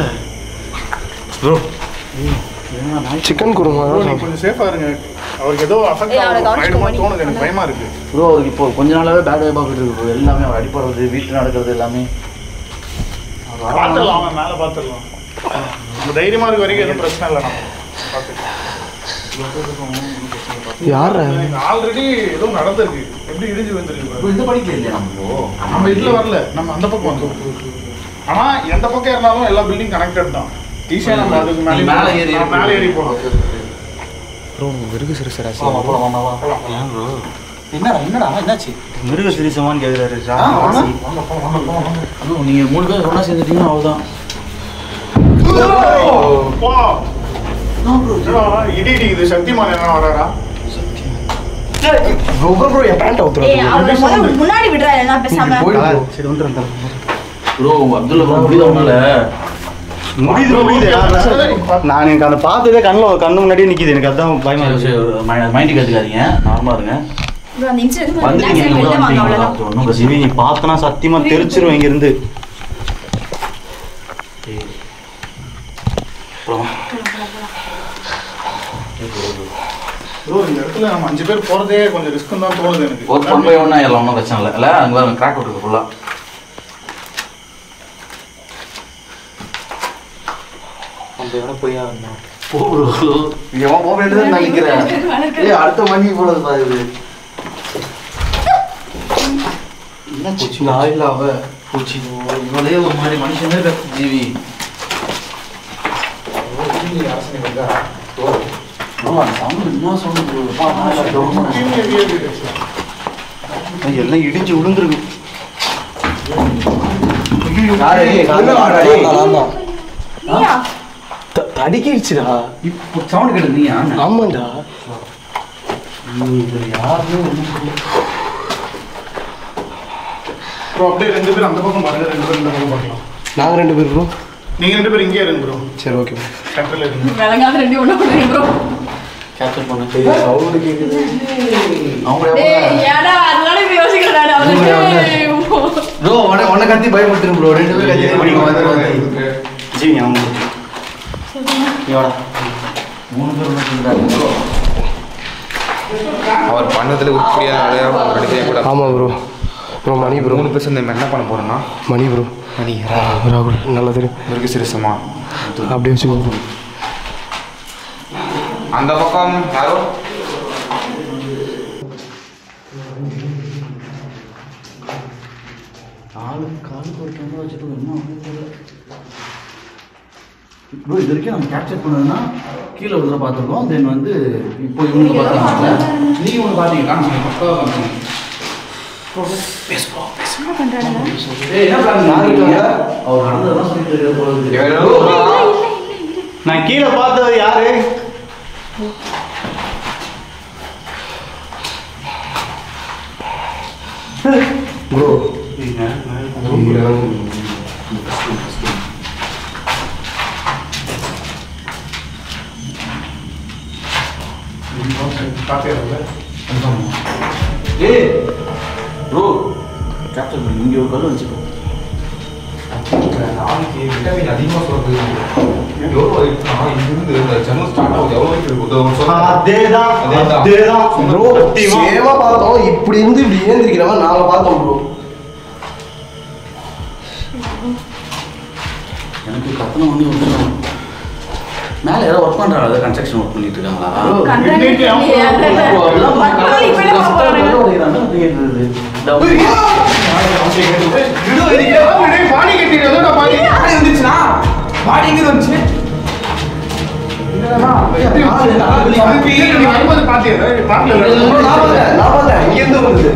ப்ரோ சிக்கன் குருமா கொஞ்சம் சேஃபா இருங்க. அவருக்கு ஏதோ அஃபெக்ட் ஆயிடுமோன்னு தோணுது. எனக்கு பயமா இருக்கு ப்ரோ. அவருக்கு இப்போ கொஞ்ச நாளாவே பேட் வைப் ஆகிட்டு இருக்கு ப்ரோ. எல்லாமே அவர் அடிப்படுறது, வீட்டில் நடக்கிறது எல்லாமே பார்த்துடலாம். அவன் மேலே பார்த்துடலாம். நம்ம தைரியமா இருக்க வரைக்கும் எதுவும் பிரச்சனை இல்லை. நம்ம பார்த்துக்கலாம். யார் ஆல்ரெடி ஏதோ நடந்திருக்கு. எப்படி இடிஞ்சு வந்துருக்கு. இந்த படிக்கல இல்லையா நம்ம இதுல வரல. நம்ம அந்த பக்கம் வந்தோம். ஆனா எந்த பக்கம் இருந்தாலும் எல்லா பில்டிங் கனெக்டட் தான். ஈஸியா நம்ம அதுக்கு மேலே ஏறி போகலாம். ப்ரோ விருது சிறுசராசி என்னடா என்னாச்சு? மிருக சிரிசமான்னு கேட்குறாரு. நீங்க 3 பேர் ஒன்றா சேர்ந்துட்டீங்கன்னா அவ்வளோதான். இடி இடிக்குது. சக்திமான் என்ன வராரா? ப்ரோ என் பேண்ட் அவுத்துறாரு. முன்னாடி விடுறா எல்லாம் பேசாம. சரி வந்துடுறேன் ப்ரோ. அப்துல்லா ப்ரோ முடியுது அவனால. முடியுது. நான் எனக்கு அந்த பார்த்ததே கண்ணு முன்னாடியே நிக்குது. எனக்கு அதான் பயமா இருக்கு. மைண்ட் கற்றுக்காதீங்க. நார்மலாக இருங்க. அந்த இன்சிடென்ட் வந்துட்டீங்க. வெளில வாங்க அவ்வளவுதான். ஒன்றும் சிவி நீ பார்த்தனா சத்தியமா தெரிச்சிருவேன் இங்க இருந்து. ப்ரோ இந்த இடத்துல நம்ம 5 பேர் போறதே கொஞ்சம் ரிஸ்க் தான் தோணுது எனக்கு. ஒரு 1 by 1 எல்லாம் ஒன்றும் பிரச்சனை இல்லை. அங்கே வேறு கிராக் விட்டுருக்கு ஃபுல்லாக. அந்த இடம் போய் ஆகணும். போக வேண்டியது நான் நிற்கிறேன். அடுத்த மணி போனது பாரு. என்ன பூச்சி நாயில் அவ பூச்சி இவளே ஒரு மாதிரி மனுஷனே ஜீவி. எல்லாம் இடிஞ்சு விழுந்துருக்கு. தடிக்கிடுச்சுடா. இப்போ சவுண்ட் கேட்டு நீ ஆமாண்டா. ப்ரோ அப்படியே 2 பேர் அந்த பக்கம் பாருங்க. 2 பேர் இந்த பக்கம் பார்க்கலாம். நாங்கள் 2 பேர் ப்ரோ. நீங்க 2 பேர் இங்கே இருங்க ப்ரோ. சரி ஓகே ப்ரோ. சென்டர்ல இருங்க. விளங்காத 2 ஒண்ணு பண்ணுங்க ப்ரோ. கேப்சர் பண்ண சவுண்ட் கேக்குது. ஏடா அதனால இப்ப யோசிக்கறடா. ப்ரோ உன்னை கத்தி பயமுறுத்துறேன் ப்ரோ. 2 பேர் கத்தி வந்து ஜீவி அவங்க இவடா 3 பேர் வந்துட்டாங்க ப்ரோ. அவர் பண்ணதில் உருப்படியாக கூட. ஆமாம் ப்ரோ. ப்ரோ மணி ப்ரோ 3 பேர் சேர்ந்து என்ன பண்ண போகிறோன்னா மணி ப்ரோ. மணி ராகுல் நல்லா தெரியும். மிருக சிறுசமா அப்படியே வச்சுக்கோ. அந்த பக்கம் யாரோ காலுக்கு ஒரு கேமரா வச்சுட்டு என்ன ப்ரோ. இது வரைக்கும் நம்ம கேப்சர் பண்ணதுன்னா கீழே விழுற பார்த்துருக்கோம். தென் வந்து இப்போ இவங்க பார்த்தாங்க. நீங்கள் ஒன்று பார்த்தீங்க காமிச்சிங்க பக்காவாக காமிச்சிங்க. அவர் நடந்ததான் சொல்லி தெரியாது போல. நான் கீழே பார்த்தது யாரு? ப்ரோ ஏய் ப்ரோ கேப்சர் பண்ணி இங்கே ஒரு கல் வச்சுக்கோ. நாளைக்கு விட்டமின் அதிகமாக சொல்றது எவ்வளோ இங்கிருந்து இந்த ஜன்னல் ஸ்டார்ட் ஆகுது எவ்வளோ இருக்கு? அதேதான் ப்ரோ சேமா பார்த்தோம். இப்படி இருந்து இப்படி ஏந்திருக்கிறவன் நாங்கள் பார்த்தோம் ப்ரோ. எனக்கு கற்பனை பண்ணி விட்டுருவோம். மேலே யாரோ ஒர்க் பண்ணுறாங்க, அதாவது கன்ஸ்ட்ரக்ஷன் ஒர்க் பண்ணிட்டு இருக்காங்களா? பாடி எங்க வந்துச்சு? இங்கிருந்து வருது.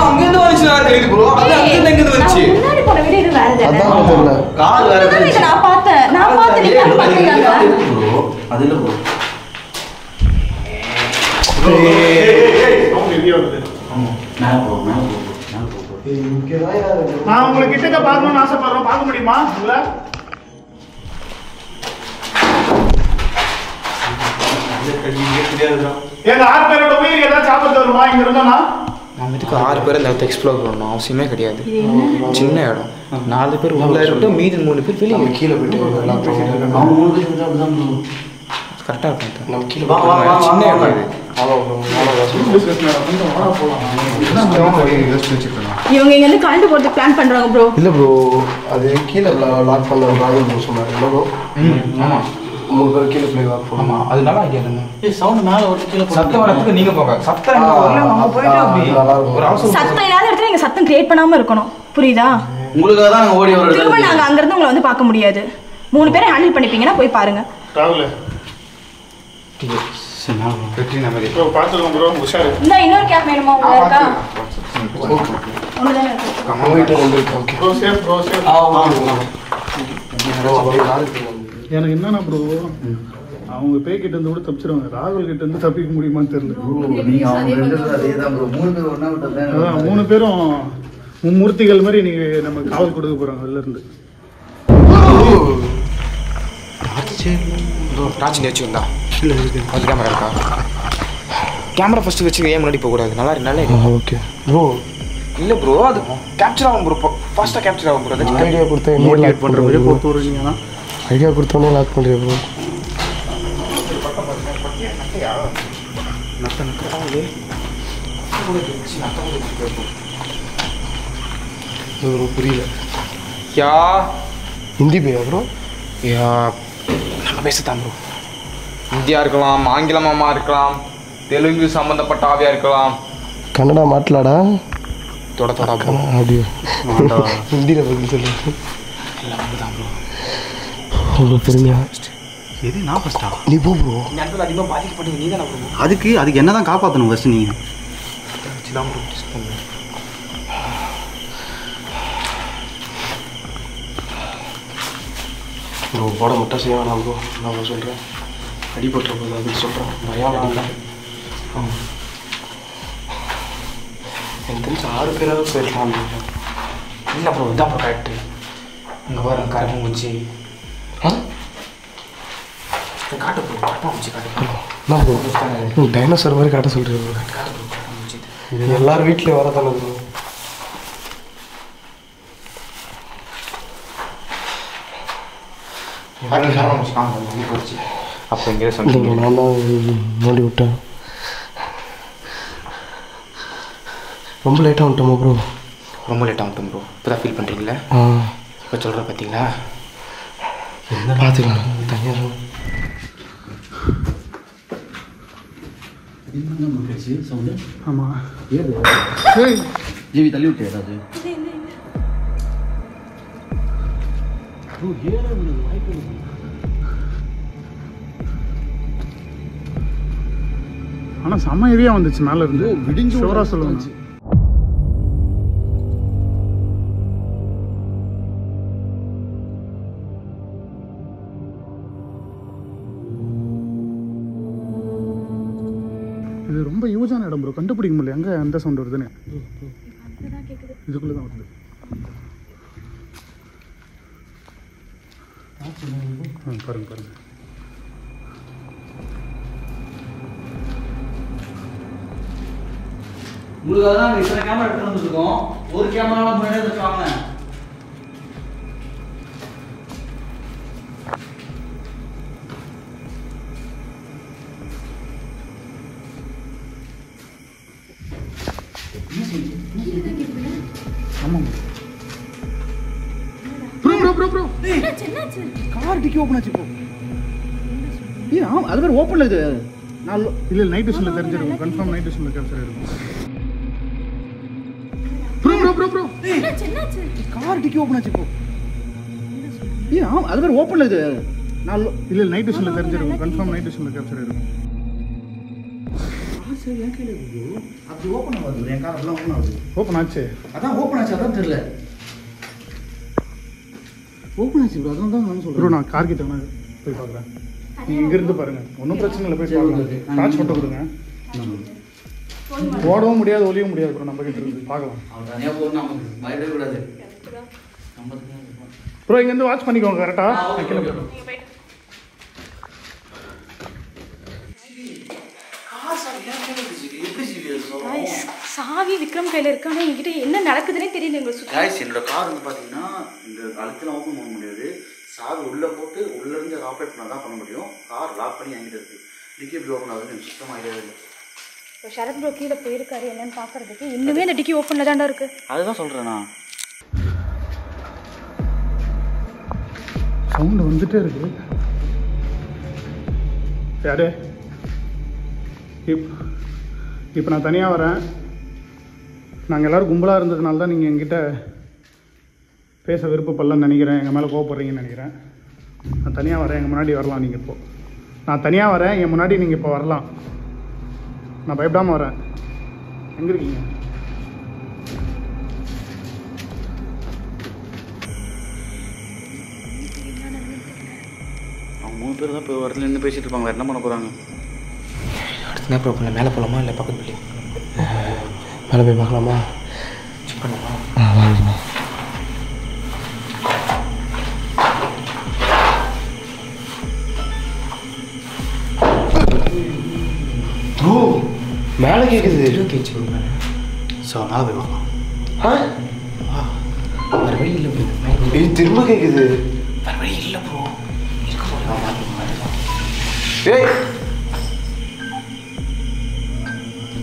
அங்கிருந்து வந்துச்சு தெரியுது ப்ரோ. அது அங்கிருந்து எங்கிருந்து வந்துச்சு? முன்னாடி போன வீடியோ இது வேற தானே? அதான் தெரியல. கால் வேற இதை நான் பார்த்தேன் நீங்க அது பாத்தீங்களா? ப்ரோ அது இல்லை ப்ரோ. மேலே போ மேலே போ மேலே போ. நான் உங்களை கிட்டக்க பார்க்கணும்னு ஆசைப்படுறோம். பார்க்க முடியுமா உங்களை? எங்க 6 பேரோட உயிர் ஏதாச்சும் ஆபத்து வருமா இங்க இருந்தோம்னா? நம்ம இதுக்கு 6 பேர் இந்த இடத்த எக்ஸ்ப்ளோர் பண்ணணும் அவசியமே கிடையாது. சின்ன இடம். 4 பேர் உள்ள இருக்கட்டும், மீதி 3 பேர் வெளியே கீழே போயிட்டு அவங்க 3 பேர் இருந்தால் அப்படிதான் ப்ரோ. கரெக்டாக இருக்கும். நம்ம கீழே வா வா வா சின்ன இடம் வா. இது. இவங்க இங்க இருந்து கலந்து போறதுக்கு பிளான் பண்றாங்க ப்ரோ. இல்லை ப்ரோ, அது கீழே லாக் பண்ண ராகுல் ப்ரோ சொன்னார். இல்லை ப்ரோ, ஆமாம் 3 பேர் கீழே போய் லாக் பண்ணோம். ஆமாம் அது நல்லா ஐடியா தானே. ஏய் சவுண்ட் மேலே ஒரு கீழே சத்தம் வரதுக்கு நீங்கள் போங்க. சத்தம் எங்க வரல, நம்ம போயிட்டு அப்படி ஒரு அவசரம். சத்தம் இல்லாத இடத்துல நீங்க சத்தம் கிரியேட் பண்ணாம இருக்கணும். புரியுதா? உங்களுக்காக தான் நாங்கள் ஓடி வர திரும்ப நாங்க அங்க இருந்து உங்களை வந்து பார்க்க முடியாது. 3 பேரை ஹேண்டில் பண்ணிப்பீங்கன்னா போய் பாருங்க. ராகுல் வெற்றி நம்பர் ப்ரோ பார்த்துக்கோங்க ப்ரோ. உஷாரு. இந்த இன்னொரு கேப் வேணுமா உங்களுக்கு? ஒண்ணுதானே இருக்கு. போயிட்டு வந்துருக்கு. Okay bro safe bro safe. எனக்கு என்னன்னா ப்ரோ, அவங்க பேய் கிட்ட இருந்து கூட தப்பிச்சிருவாங்க. ராகுல் கிட்ட இருந்து தப்பிக்க முடியுமான்னு தெரியல. நீங்கள் அவங்க 2 பேரும் அதே தான் ப்ரோ. 3 பேர் ஒன்றா விட்டது தான். அதான் 3 பேரும் மும்மூர்த்திகள் மாதிரி நீங்க நம்ம காவல் கொடுக்க போறாங்க வெளில இருந்து. டார்ச் வச்சுருந்தா இல்லை இருக்கு. அது கேமரா இருக்கா? கேமரா ஃபஸ்ட்டு வச்சு ஏன் முன்னாடி போகக்கூடாது? நல்லா இருக்கு, நல்லா இருக்கு. Okay bro. இல்லை ப்ரோ, அது கேப்சர் ஆகும் ப்ரோ. ஃபாஸ்ட்டாக கேப்சர் ஆகும் ப்ரோ. ஐடியா கொடுத்தா மோட்டிவேட் பண்ற மாதிரி போட்டு வரீங்கன்னா ஐடியா கொடுத்தோன்னே லாக் பண்ணுறேன் ப்ரோ. ப்ரோ புரியல. யா ஹிந்தி பேயா ப்ரோ? யா நம்ம பேசத்தான் ப்ரோ. இந்தியா இருக்கலாம், ஆங்கிலமாமா இருக்கலாம், தெலுங்கு சம்மந்தப்பட்ட ஆவியா இருக்கலாம். கன்னடா மாட்டலாடா தொட தொட ப்ரோ. அப்படியே ஹிந்தியில் பதில் சொல்லு. எல்லாம் அப்படிதான் ப்ரோ. அவ்வளோ பொறுமையா எது நான் ஃபஸ்ட்டா? நீ போ ப்ரோ. இந்த இடத்துல அதிகமாக பாதிக்கப்பட்டது நீ தானே ப்ரோ. அதுக்கு என்ன தான் காப்பாற்றணும் ஃபஸ்ட்டு நீங்கள். வச்சு தான் ப்ரோ டெஸ்ட் பண்ணு. ப்ரோ போட மட்டும் செய்ய வேணாம் ப்ரோ. நான் சொல்கிறேன் அடிபட்டுற போது அதுக்கு சொல்கிறேன். பயம் இல்லை. எனக்கு தெரிஞ்சு 6 பேராவது போயிருக்கலாம். இல்லை ப்ரோ, இதான் ப்ரோ கரெக்டு. இங்கே வர கரப்பம் பூச்சி. காட்டு ப்ரோ, கரப்பம் பூச்சி காட்டு. நான் ப்ரோ டைனோசர் மாதிரி காட்ட சொல்கிறேன் ப்ரோ. இது எல்லாரும் வீட்லேயும் வர தானே ப்ரோ. அப்போ இங்கே சொன்னீங்க. நான் தான் நோண்டி விட்டேன். ரொம்ப லேட்டாக வந்துட்டோமா ப்ரோ? ரொம்ப லேட்டாக வந்துட்டோம் ப்ரோ. இப்போ தான் ஃபீல் பண்ணுறீங்களா? இப்போ சொல்கிற பார்த்தீங்களா? என்ன பார்த்துக்கலாம் தனியாக. ஆமா ஜிவி தள்ளி விட்டு ஏதாவது ஆனா செம்ம ஏரியா வந்துச்சு மேல இருந்து. விடிஞ்சு ஷோரா சொல்லுவாங்க. இது ரொம்ப யூஸான இடம் ப்ரோ. கண்டுபிடிக்க முடியல எங்க எந்த சவுண்ட் வருதுன்னு. இதுக்குள்ளதான் வருது. பாருங்க பாருங்க. உங்களுக்காக தான் இத்தனை கேமரா எடுத்து வந்துருக்கோம். ஒரு கேமராலாம் முன்னாடியே வச்சுருவாங்க. ஆமாம் ப்ரோ கார் டிக்கி ஓப்பன் ஆச்சு இப்போ. அது மாதிரி ஓப்பன்ல இது இல்ல நைட் விஷன்ல தெரிஞ்சிருக்கும். கன்ஃபார்ம் நைட் விஷன்ல கேப்சர் ஆயிருக்கும். ப்ரோ கார் டிக்கி ஓப்பன் ஆச்சு இப்போ. அது மாதிரி ஓப்பன்ல இது இல்ல நைட் விஷன்ல தெரிஞ்சிருக்கும். கன்ஃபார்ம் நைட் விஷன்ல கேப்சர் ஆயிருக்கும். சரி ஏன் கையில இருக்கு அப்படி ஓப்பன் ஆகுது. என் கார் எல்லாம் ஓப்பன் ஆகுது. ஓப்பன் ஆச்சு. அதான் ஓப்பன் ஆச்சு. அதான் தெரியல ஓப்பன் ஆச்சு ப்ரோ. அதான் தான் நான் சொல்றேன் ப்ரோ. நான் கார் கிட்ட போய் பார்க்குறேன். நீங்கள் இங்கேருந்து பாருங்க. ஒன்றும் பிரச்சனை இல்லை. போய் பார்க்கலாம். டார்ச் மட்டும் கொடுங்க. ஓடவும் முடியாது ஒளியவும் முடியாது ப்ரோ. நம்ம கிட்ட இருந்து பார்க்கலாம் ப்ரோ. இங்கேருந்து வாட்ச் பண்ணிக்கோங்க கரெக்டாக. சாவி விக்ரம் கையில் இருக்கு. ஆனால் என்கிட்ட என்ன நடக்குதுன்னே தெரியல. கைஸ் என்னோட கார் வந்து பார்த்தீங்கன்னா இந்த அழுத்தெல்லாம் ஓப்பன் பண்ண முடியாது. சாவி உள்ளே போட்டு உள்ளேருந்து ஆப்ரேட் பண்ணால் தான் பண்ண முடியும். கார் லாக் பண்ணி என்கிட்ட இருக்குது. டிக்கி எப்படி ஓப்பன் ஆகுதுன்னு எனக்கு சுத்தமாக ஐடியா இல்லை. இப்போ சரத் ப்ரோ கீழே போயிருக்காரு என்னன்னு பார்க்கறதுக்கு. இன்னுமே அந்த டிக்கி ஓப்பனில் தான்டா இருக்கு. அதுதான் சொல்கிறேண்ணா. சவுண்டு வந்துட்டே இருக்கு. யாரு இப்போ நான் தனியாக வரேன். நாங்கள் எல்லோரும் கும்பலாக இருந்ததுனால தான் நீங்கள் என்கிட்ட பேச விருப்பப்படலன்னு நினைக்கிறேன். எங்கள் மேலே கோவப்படுறீங்கன்னு நினைக்கிறேன். நான் தனியாக வரேன். எங்கள் முன்னாடி வரலாம் நீங்கள் இப்போது. நான் தனியாக வரேன். என் முன்னாடி நீங்கள் இப்போ வரலாம். நான் பயப்படாமல் வரேன். எங்கே இருக்கீங்க? அவங்க 3 பேர் தான் இப்போ ஒரு இடத்துல நின்று பேசிகிட்டு இருப்பாங்க. வேறு என்ன பண்ண போகிறாங்க? அடுத்து என்ன ப்ராப்ளம்? மேலே போகலாமா இல்லை பக்கத்து பிள்ளை மேலே போய் பார்க்கலாமா? செக் பண்ணலாமா? வாங்கம்மா. ப்ரோ மேலே கேட்குது. கேட்ச்சு ப்ரோ மேலே. ஸோ மேலே போய் பார்க்கலாம். வேறு வழி இல்லை ப்ரோ. இது திரும்ப கேட்குது. வேறு வழி இல்லை ப்ரோ. இருக்க போகிறேன். ஏய்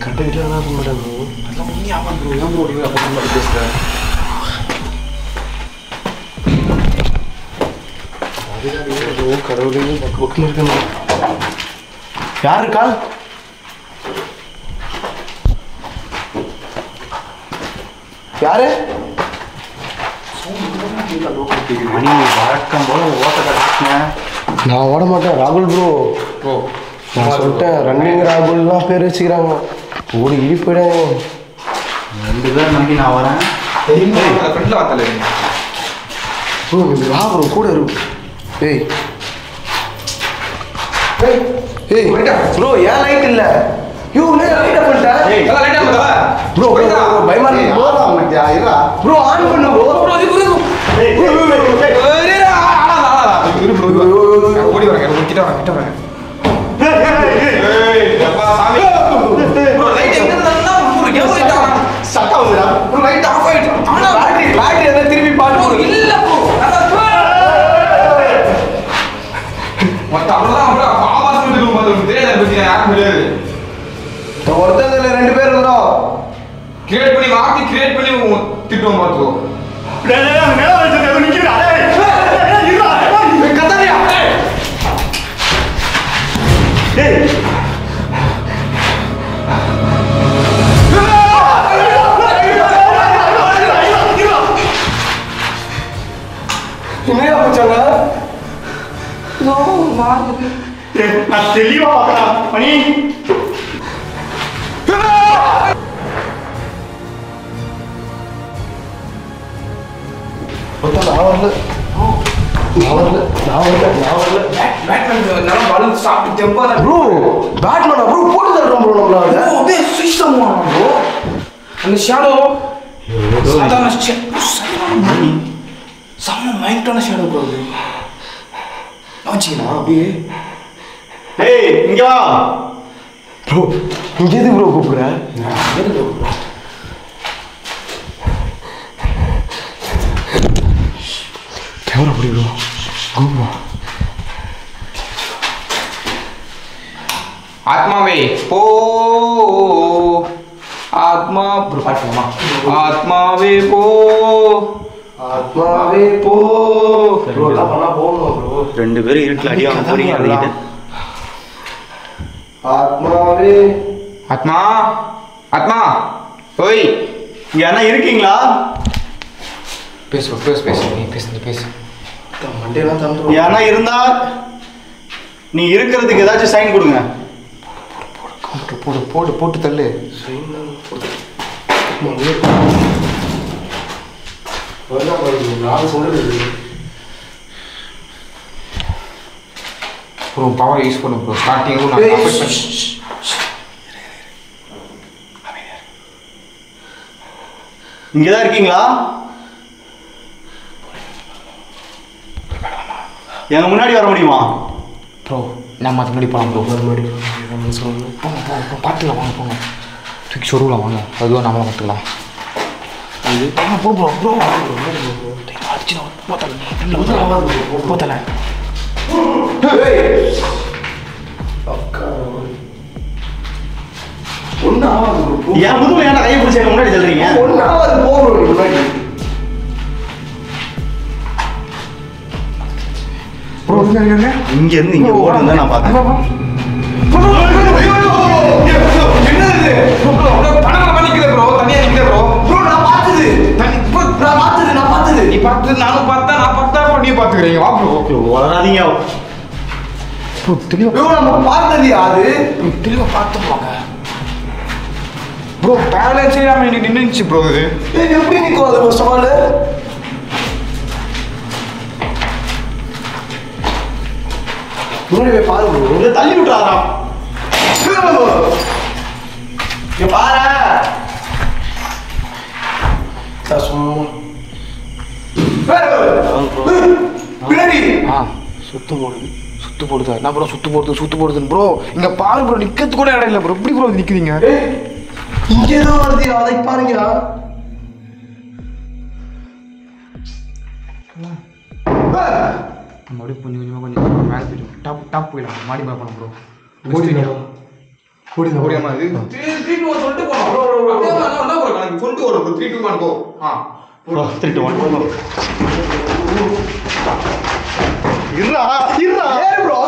கரெக்டாக வீட்டில் தான் இருக்க மாட்டேன் ப்ரோ. அதெல்லாம் நீ ஆமாம் ப்ரோ. ஏன் ப்ரோ அப்போ மாதிரி பேசுகிறேன்? அதுதான் கடவுளையும் பக்கம் இருக்கணும். யார் இருக்கா? யாரு? மணி வழக்கம் போல ஓட்ட கட்டினேன். நான் ஓட மாட்டேன் ராகுல் ப்ரோ. ப்ரோ நான் சொல்லிட்டேன் ரன்னிங் ராகுல்லாம் பேர் வச்சுக்கிறாங்க. ஓடி இடி போயிடாங்க. 2 பேர் நம்பி நான் வரேன். ஃப்ரெண்டில் வார்த்தல ப்ரோ இது வா ப்ரோ கூட இருக்கு. ஏய் ஏய் ப்ரோ ஏன் லைட் இல்லை? யூ லைட் ஆஃப் பண்ணிட்டேன். ப்ரோ பயமா இருக்கு ப்ரோ. ஆன் பண்ணு ப்ரோ. ஓடி வரேன். கிட்ட வரேன். திரும்பி பாட்டு இல்ல ஒருத்தர் 2 பேர் இருக்கிறோம். கிரியேட் பண்ணி திட்டுவோம் பார்த்துக்கோ. என்னையா போச்சாங்க? தெளிவா பார்க்கலாம் மணி. அந்த ஷேடோ செம்ம மைண்டான ஷேடோ ப்ரோ. காமிச்சிங்களா அப்படியே? ஏய் இங்க வா ப்ரோ இங்கே எது ப்ரோ கூப்பிடுற? எது ப்ரோ கூப்பிடுற? கேமரா பிடி ப்ரோ. கூப்பிடுவா. ஆத்மாவே போ ஆத்மா பாட்டுமா ஆத்மாவே போ ஆத்மாவே போ. ப்ரோ எல்லாம் பண்ணா போகணும் ப்ரோ. 2 பேரும் இருட்டில் அடி வாங்க போறீங்க அதுக்கிட்ட. ஆத்மாவே ஆத்மா ஆத்மா ஓய் இங்க என்ன இருக்கீங்களா? பேசு நீ பேசு. மண்டையெல்லாம் தந்துடும். யாரா இருந்தா நீ இருக்கிறதுக்கு ஏதாச்சும் சைன் கொடுங்க. போட்டு தள்ளு. ப்ரோ பவர் யூஸ் பண்ணு ப்ரோ. ஸ்டார்டிங்கும் இங்கதான் இருக்கீங்களா? எங்க முன்னாடி வர முடியுமா? ப்ரோ நம்ம அதுக்கு முன்னாடி போகலாம் ப்ரோ. முன்னாடி பார்த்துக்கலாம் வாங்க போங்க. தூக்கி சொருவலாம் வாங்க. அதுவும் நம்மளை பார்த்துக்கலாம். ப்ரோ போத்தல என் முதுகுல ஏன்டா கையை பிடிச்சி முன்னாடி தள்ளுறீங்க? ஒன்னாவது போகணும் முன்னாடி. ப்ரோ இங்க இருந்து இங்க ஓடுங்க நான் பார்த்தேன். நீ பார்த்தது நானும் பார்த்தா நான் பார்த்தா நீ பார்த்துக்கிறீங்க. வா ப்ரோ வளராதீங்க. ப்ரோ தெளிவா நம்ம பார்த்தது அது தெளிவா பார்த்துப்பாங்க ப்ரோ. பேலன்ஸ் இல்லாம இன்னைக்கு நின்றுச்சு ப்ரோ. இது எப்படி நிற்கும் அது ஒரு சவால்? முன்னாடி போய் பாரு ப்ரோ. இதை தள்ளி விட்டுறாரா? இங்க பாரு. சும்மா பின்னாடி சுத்து போடுதா என்ன ப்ரோ? சுத்து போடுதுன்னு ப்ரோ. இங்க பாரு ப்ரோ. நிக்கிறது கூட இடம் இல்லை ப்ரோ. எப்படி ப்ரோ நிக்கிறீங்க? இங்கேதான் வருது. அதை பாருங்களா? மறுபடியும் கொஞ்சம் மேலே போயிடும். டாப் போயிடலாம். மாடி மேலே போகலாம் ப்ரோ. ஓடியாமா இது 3 2 1 சொல்லிட்டு போலாம் ப்ரோ. என்ன ப்ரோ கணக்கு சொல்லிட்டு வரோம் ப்ரோ. 3 2 1 போ. 3 2 1 இருடா ஏய் ப்ரோ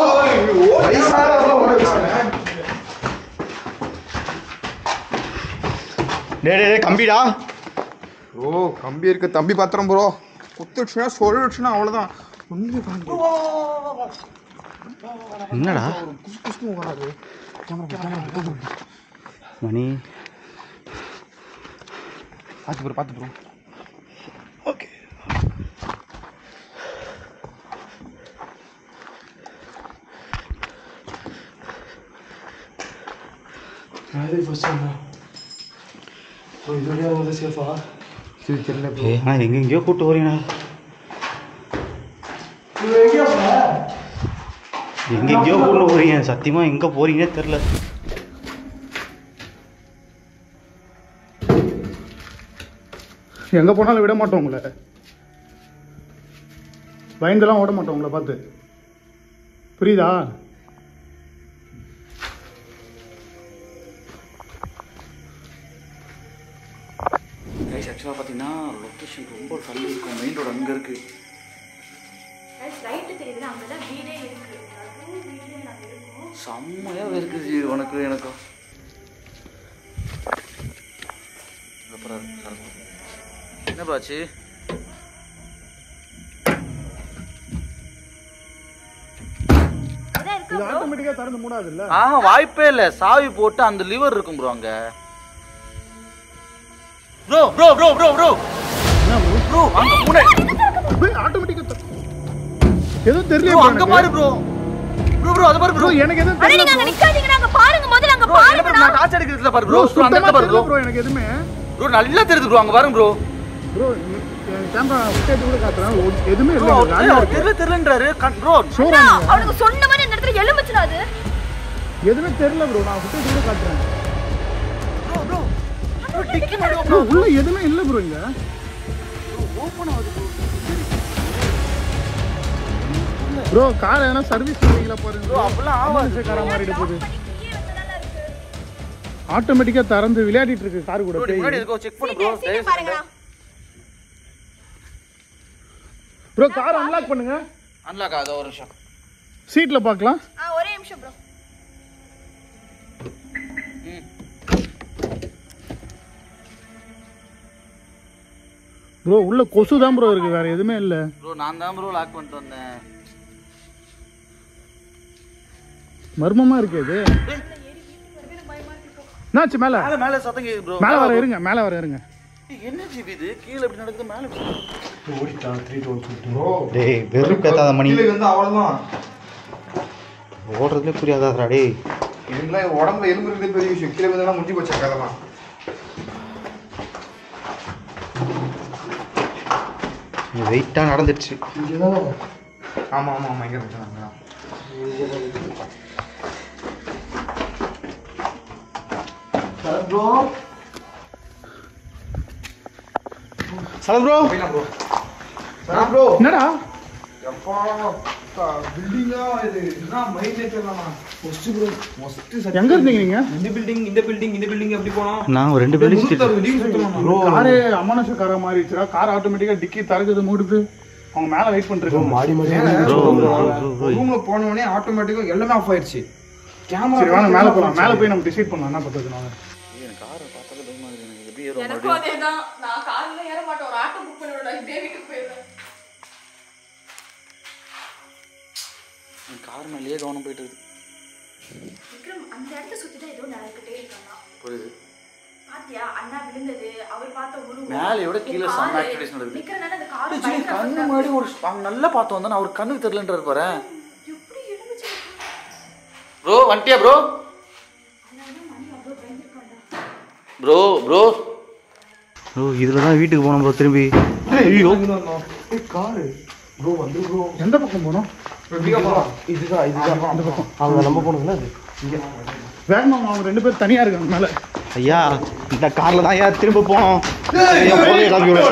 டேய் கம்பிடா. ப்ரோ கம்பி இருக்கு தம்பி பாத்திரம் ப்ரோ. குத்துச்சுனா சொல்லுச்சுனா அவ்வளவுதான். ஒண்ணுமே பண்ண முடியாது. என்னடா குசு வராது. கேமரா மணி பார்த்து ப்ரோ. ஓகே அது ஃபர்ஸ்ட் டைம் ப்ரோ. இது வழியா வந்து சேஃபா? சரி தெரியல ப்ரோ. ஆனால் எங்கெங்கேயோ கூப்பிட்டு வரீங்கண்ணா. எங்கெங்கேயோ கூப்பிட்டு போறீங்க. சத்தியமாக எங்கே போறீங்கன்னே தெரில. எங்கே போனாலும் விட மாட்டோம் உங்களை. பயந்தெல்லாம் ஓட மாட்டோம் உங்களை பார்த்து. புரியுதா? கைஸ் ஆக்சுவலாக பார்த்தீங்கன்னா லொக்கேஷன் ரொம்ப தள்ளி இருக்கும். மெயின் ரோடு அங்கே இருக்குது. செம்மையாக இருக்குது உனக்கு எனக்கும். என்ன பாச்சு? இது ஆட்டோமேட்டிக்காக திறந்து மூடாது இல்லை? வாய்ப்பே இல்லை. சாவி போட்டு அந்த லிவர் இருக்கும் ப்ரோ அங்கே. Bro bro bro bro bro bro அங்க முன்னாடி ஆட்டோமேட்டிக்காக ஏதோ தெரியல. அங்க பாரு ப்ரோ. ப்ரோ ப்ரோ அத பாரு ப்ரோ. எனக்கு எதுவும் தெரியல. நீங்க அங்க நிக்காதீங்க. அங்க பாருங்க முதல்ல அங்க பாருங்க. நான் டார்ச் அடிக்கிறதுல பாரு ப்ரோ. அந்த பாரு ப்ரோ. ப்ரோ எனக்கு எதுவுமே ப்ரோ நல்லா தெரியுது ப்ரோ. அங்க பாருங்க ப்ரோ. ப்ரோ கேமரா ஃபுட்டேஜ் கூட காட்டுறேன் எதுவுமே இல்லை தெரியலன்றாரு ப்ரோ. அவனுக்கு சொன்ன மாதிரி இந்த இடத்துல எலுமிச்சுடா அது. எதுவுமே தெரியல ப்ரோ. நான் ஃபுட்டேஜ் கூட காட்டுறேன் ப்ரோ. உள்ள எதுவுமே இல்லை ப்ரோ. இங்க ஓப்பன் ஆகுது ப்ரோ. கார் எதனா சர்வீஸ் பண்ணுவீங்களா பாருங்க ப்ரோ. அப்பலாம் ஆவாது. காரா மாறிட போகுது. ஆட்டோமேட்டிக்கா திறந்து விளையாடிட்டு இருக்கு கார் கூட. முன்னாடி இருக்கோ செக் பண்ணு ப்ரோ. பாருங்க ப்ரோ. கார் அன்லாக் பண்ணுங்க. அன்லாக் ஆகுது. ஒரு நிமிஷம் சீட்ல பார்க்கலாம். ஒரே நிமிஷம் ப்ரோ. ப்ரோ உள்ள கொசு தான் ப்ரோ இருக்கு, வேற எதுவுமே இல்ல ப்ரோ. நான் தான் ப்ரோ லாக் பண்ணிட்டு வந்தேன். மர்மமா இருக்கு இது. என்னாச்சு மேல? மேல சத்தம் கேக்குது ப்ரோ. மேல வர இருங்க, மேல வர இருங்க. என்ன ஜிபி இது? கீழ எப்படி நடக்குது? மேல ஓடிட்டா 3 2 2 ப்ரோ. டேய் வெறுப்பேத்தாத மணி. கீழ வந்து அவ்வளவுதான். ஓடுறதுலே புரியாதாடா டேய். இதெல்லாம் உடம்புல எலும்பு இருந்தே பெரிய விஷயம். கீழ வந்தா முடிஞ்சு போச்சு கதமா. வெயிட்டா நடந்துச்சு. ஆமா ஆமா ஆமா இங்க இருந்தாங்க. ப்ரோ சல ப்ரோ. ப்ரோ என்னடா அப்பா பில்டிங்கா இது என்ன மைண்ட் தெரியலமா. ஃபர்ஸ்ட் ப்ரோ மஸ்ட் எங்க இருந்தீங்க நீங்க? இந்த பில்டிங் எப்படி போனோம்? நான் ஒரு 2 பில்டிங் ப்ரோ காரே அமானுஷ காரா மாறிடுச்சுடா. கார் ஆட்டோமேட்டிக்கா டிக்கி திறக்குது மூடுது. அவங்க மேல வெயிட் பண்ணிட்டு மாடி ரூம்ல போன உடனே ஆட்டோமேட்டிக்கா எல்லாமே ஆஃப் ஆயிடுச்சு. கேமரா சரி வாங்க மேல போலாம். மேல போய் நம்ம டிசைட் பண்ணலாம் என்ன பண்றது. நாங்க எனக்கு காரை பார்த்தாலே பயமா இருக்கு. எனக்கு எப்படி ஏறும்? எனக்கும் அதேதான். நான் கார்ல ஏற மாட்டேன். ஒரு ஆட்டோ புக் பண்ணிடுறேன். நான் இப்படியே வீட்டுக்கு போயிடுறேன். கார் மேலேயே கவனம் போயிட்டு இருக்கு. விக்ரம் அந்த இடத்த சுத்தி தான் ஏதோ நடந்துட்டே இருக்காங்க. புரியுது. பாத்தியா அண்ணா விழுந்தது. அவர் பார்த்த உருவம் மேலையோட கீழே செம்ம ஆக்டிவிட்டிஸ் நடக்குது. நிக்கிறனால அந்த கார் சரி கண்ணு முன்னாடி ஒரு அவங்க நல்லா பார்த்து வந்தா அவர் கண்ணுக்கு தெரியலன்றாரு பாரு. எப்படி எழுந்துச்சு ப்ரோ வண்டியா ப்ரோ? ப்ரோ ப்ரோ ப்ரோ இதுல தான் வீட்டுக்கு போனோம் ப்ரோ திரும்பி. ஐயோ கார் ப்ரோ வந்து ப்ரோ எந்த பக்கம் போனோம்? இதுதான் அந்த பக்கம். அவங்க நம்ம போனதுல அது இங்க வேகமா அவங்க 2 பேர் தனியா இருக்காங்க மேல. ஐயா இந்த கார்ல தான் ஐயா திரும்ப போனோம். ஐயா போலே கிளம்பி விடு.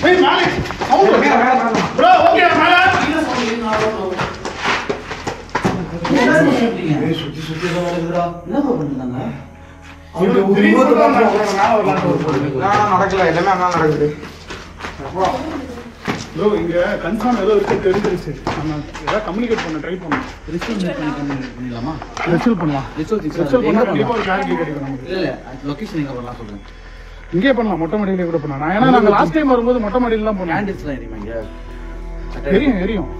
ஏய் மேல ப்ரோ ஓகே மேல சுத்தி தான் நடக்குதுடா. என்ன பண்ணிருந்தாங்க? அவங்க உருவத்தை நடக்கல. எல்லாமே அங்க நடக்குது. ப்ரோ இங்க கன்ஃபார்ம் ஏதோ இருக்கு தெரிஞ்சிருச்சு. நம்ம ஏதாவது கம்யூனிகேட் பண்ண ட்ரை பண்ணலாம். ரிசீவ் பண்ணிடலாமா? ரிசீவ் பண்ணலாம். ரிசீவ் பண்ணா கண்டிப்பா ஒரு கிளாரிட்டி கிடைக்கும் நமக்கு. இல்ல லொகேஷன் எங்க பண்ணலாம் சொல்றேன். இங்கே பண்ணலாம். மொட்டை மாடியிலே கூட பண்ணலாம். ஏன்னா நாங்க லாஸ்ட் டைம் வரும்போது மொட்டை மாடியில தான் போனோம். கேண்டில்ஸ்லாம் எரியுமா இங்க? எரியும்.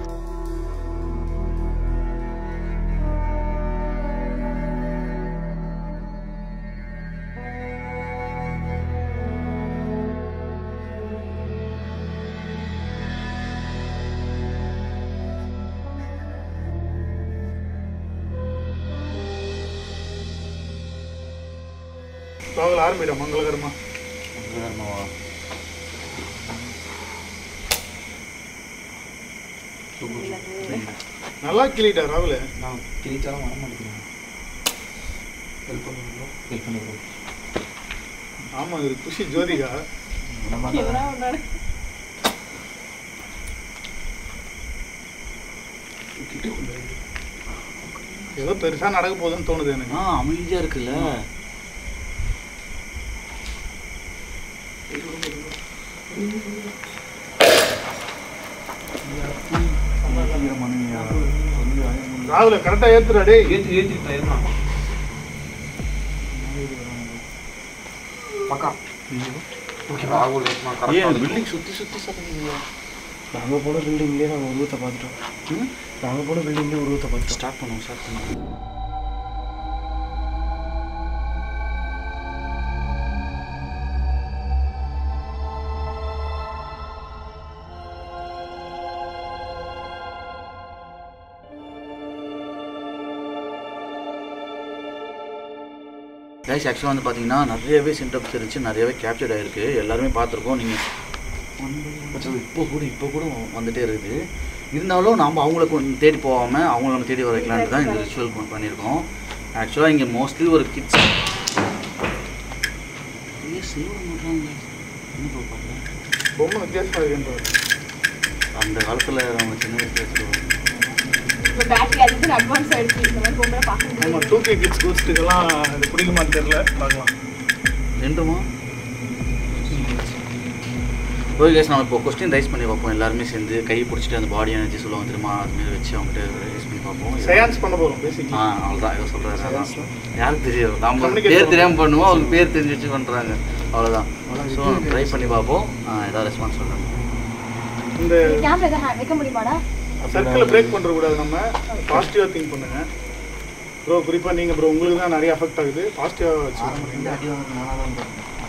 ராகுல் ஆரம்பிடா மங்களகரமா. நல்லா கிளிட்டா ராகுல். நான் கிழிச்சாலும் வர மாட்டேங்கிறேன். ஹெல்ப் பண்ணுங்க. ஆமா இது குஷி ஜோதிகா. ஏதோ பெருசா நடக்க போகுதுன்னு தோணுது எனக்கு. அமைதியா இருக்குல்ல. ராகுல கரெக்டா ஏத்துறா டேய். ஏத்திட்டா ஏத்துனா பக்கா. ஓகே ராகுல் ஏத்துனா கரெக்ட்டா. பில்டிங் சுத்தி சுத்தி சத்தம். நாங்கள் போன பில்டிங்லேயே நாங்கள் உருவத்தை பார்த்துட்டோம். நாங்கள் போன பில்டிங்லேயே உருவத்தை பார்த்துட்டோம். ஸ்டார்ட் பண்ணுவோம். கைஸ் ஆக்சுவலாக வந்து பார்த்தீங்கன்னா நிறையவே சிம்டம்ஸ் இருந்துச்சு, நிறையவே கேப்சர்ட் ஆகிருக்கு, எல்லாருமே பார்த்துருக்கோம். நீங்கள் இப்போ கூட வந்துகிட்டே இருக்குது. இருந்தாலும் நாம் அவங்களுக்கு தேடி போகாமல் அவங்கள நம்ம தேடி வர வைக்கலான்ட்டு தான் இந்த ரிச்சுவல் பண்ணியிருக்கோம். ஆக்சுவலாக இங்கே மோஸ்ட்லி ஒரு கிட்ஸ் பொம்மை வித்தியாசமாக இருக்குன்றது அந்த காலத்தில் அவங்க சின்ன வயசுல வச்சுருவாங்க. பேட்டரி அதுக்கு அட்வான்ஸ் ஆகிடுச்சு. இந்த மாதிரி பொம்மை பார்க்க நம்ம 2K கிட்ஸ் கோஸ்ட்டுக்கெல்லாம் இது பிடிக்குமான்னு தெரியல, பார்க்கலாம். நின்றுமா? ஓகே கேஸ், நம்ம இப்போ கொஸ்டின் ரைஸ் பண்ணி பார்ப்போம். எல்லாருமே சேர்ந்து கை பிடிச்சிட்டு அந்த பாடி எனர்ஜி சொல்லுவாங்க தெரியுமா, அதுமாரி வச்சு அவங்ககிட்ட ரைஸ் பண்ணி பார்ப்போம். சயின்ஸ் பண்ண போகிறோம் பேசிக். அவ்வளோதான் ஏதோ சொல்கிறாரு. அதான் யாருக்கு தெரியும், நம்ம பேர் தெரியாமல் பண்ணுவோம், அவங்க பேர் தெரிஞ்சு வச்சு பண்ணுறாங்க, அவ்வளோதான். ஸோ ட்ரை பண்ணி பார்ப்போம், ஏதாவது ரெஸ்பான்ஸ் சொல்கிறாங்க. இந்த கேமரா எதாவது வைக்க முடியுமாடா? சர்க்கிளை பிரேக் பண்ணுறக்கூடாது, நம்ம பாசிட்டிவாக திங்க் பண்ணுங்க ப்ரோ. குறிப்பாக நீங்கள் ப்ரோ உங்களுக்கு தான் நிறைய அஃபெக்ட் ஆகுது, பாசிட்டிவாக வச்சு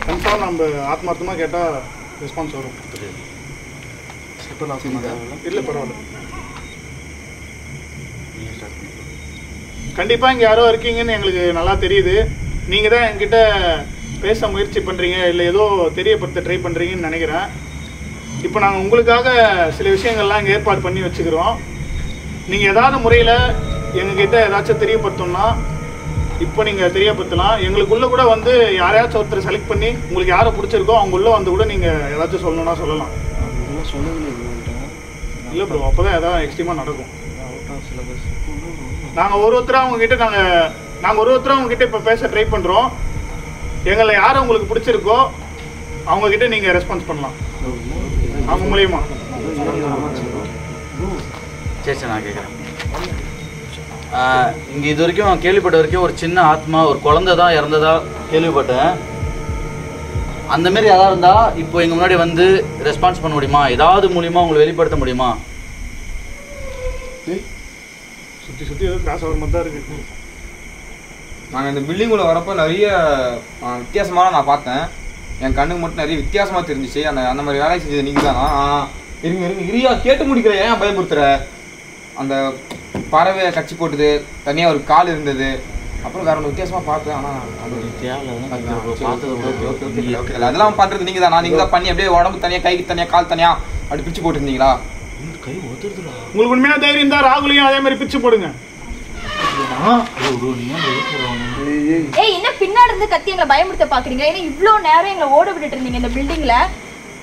கன்ஃபார்ம் நம்ம ஆத்மார்த்தமாக கேட்டால் ரெஸ்பான்ஸ் வரும். இல்லை பரவாயில்ல, கண்டிப்பாக இங்கே யாரோ இருக்கீங்கன்னு எங்களுக்கு நல்லா தெரியுது. நீங்கள் தான் என்கிட்ட பேச முயற்சி பண்ணுறீங்க, இல்லை ஏதோ தெரியப்படுத்த ட்ரை பண்ணுறீங்கன்னு நினைக்கிறேன். இப்போ நாங்கள் உங்களுக்காக சில விஷயங்கள்லாம் இங்கே ஏற்பாடு பண்ணி வச்சுக்கிறோம். நீங்கள் ஏதாவது முறையில் எங்ககிட்ட ஏதாச்சும் தெரியப்படுத்தணும்னா இப்போ நீங்கள் தெரியப்படுத்தலாம். எங்களுக்குள்ளே கூட வந்து யாரையாச்சும் ஒருத்தர் செலக்ட் பண்ணி உங்களுக்கு யாரை பிடிச்சிருக்கோ அவங்க உள்ளே வந்து கூட நீங்கள் ஏதாச்சும் சொல்லணும்னா சொல்லலாம். இல்லை ப்ரோ, அப்போ தான் எதாவது எக்ஸ்ட்ரீமாக நடக்கும். நாங்கள் ஒருத்தராக அவங்ககிட்ட நாங்கள் ஒருத்தராக அவங்ககிட்ட இப்போ பேச ட்ரை பண்ணுறோம். எங்களை யார் உங்களுக்கு பிடிச்சிருக்கோ அவங்கக்கிட்ட நீங்கள் ரெஸ்பான்ஸ் பண்ணலாம் அவங்க மூலியமா. சரி சரி, நான் கேட்குறேன். இங்கே இது வரைக்கும் நான் கேள்விப்பட்ட வரைக்கும் ஒரு சின்ன ஆத்மா, ஒரு குழந்தை தான் இறந்ததா கேள்விப்பட்டேன். அந்தமாரி எதாவது இருந்தால் இப்போ எங்கள் முன்னாடி வந்து ரெஸ்பான்ஸ் பண்ண முடியுமா? ஏதாவது மூலியமாக உங்களை வெளிப்படுத்த முடியுமா? சுற்றி சுற்றி ஏதோ கிராஸ் ஆகிற மாதிரி தான் இருக்குது. நாங்கள் இந்த பில்டிங்குள்ளே வரப்போ நிறைய வித்தியாசமான நான் பார்த்தேன். என் கண்ணுக்கு மட்டும் நிறைய வித்தியாசமாக தெரிஞ்சிச்சு. அந்த மாதிரி வேலை செஞ்சது நீங்கள் தானா? இருங்க இரியா, கேட்டு முடிக்கிற, ஏன் பயமுறுத்துற? அந்த பறவையை கட்சி போட்டுது, தனியாக ஒரு கால் இருந்தது, அப்புறம் வேற ஒன்று வித்தியாசமாக பார்த்தேன். ஆனால் அது அதெல்லாம் பண்ணுறது நீங்கள் தானா? நீங்கள் தான் பண்ணி அப்படியே உடம்பு தனியாக, கைக்கு தனியாக, கால் தனியாக அப்படி பிரித்து போட்டுருந்தீங்களா? கை ஒத்துருதுடா. உங்களுக்கு உண்மையான தைரியம் தான் ராகுலையும் அதே மாதிரி பிரிச்சு போடுங்க. ஏய், என்ன பின்னாடி இருந்து கத்தி எங்களை பயமுறுத்த பாக்குறீங்க? ஏன்னா இவ்வளோ நேரம் எங்களை ஓட விட்டுட்டு இருந்தீங்க இந்த பில்டிங்ல.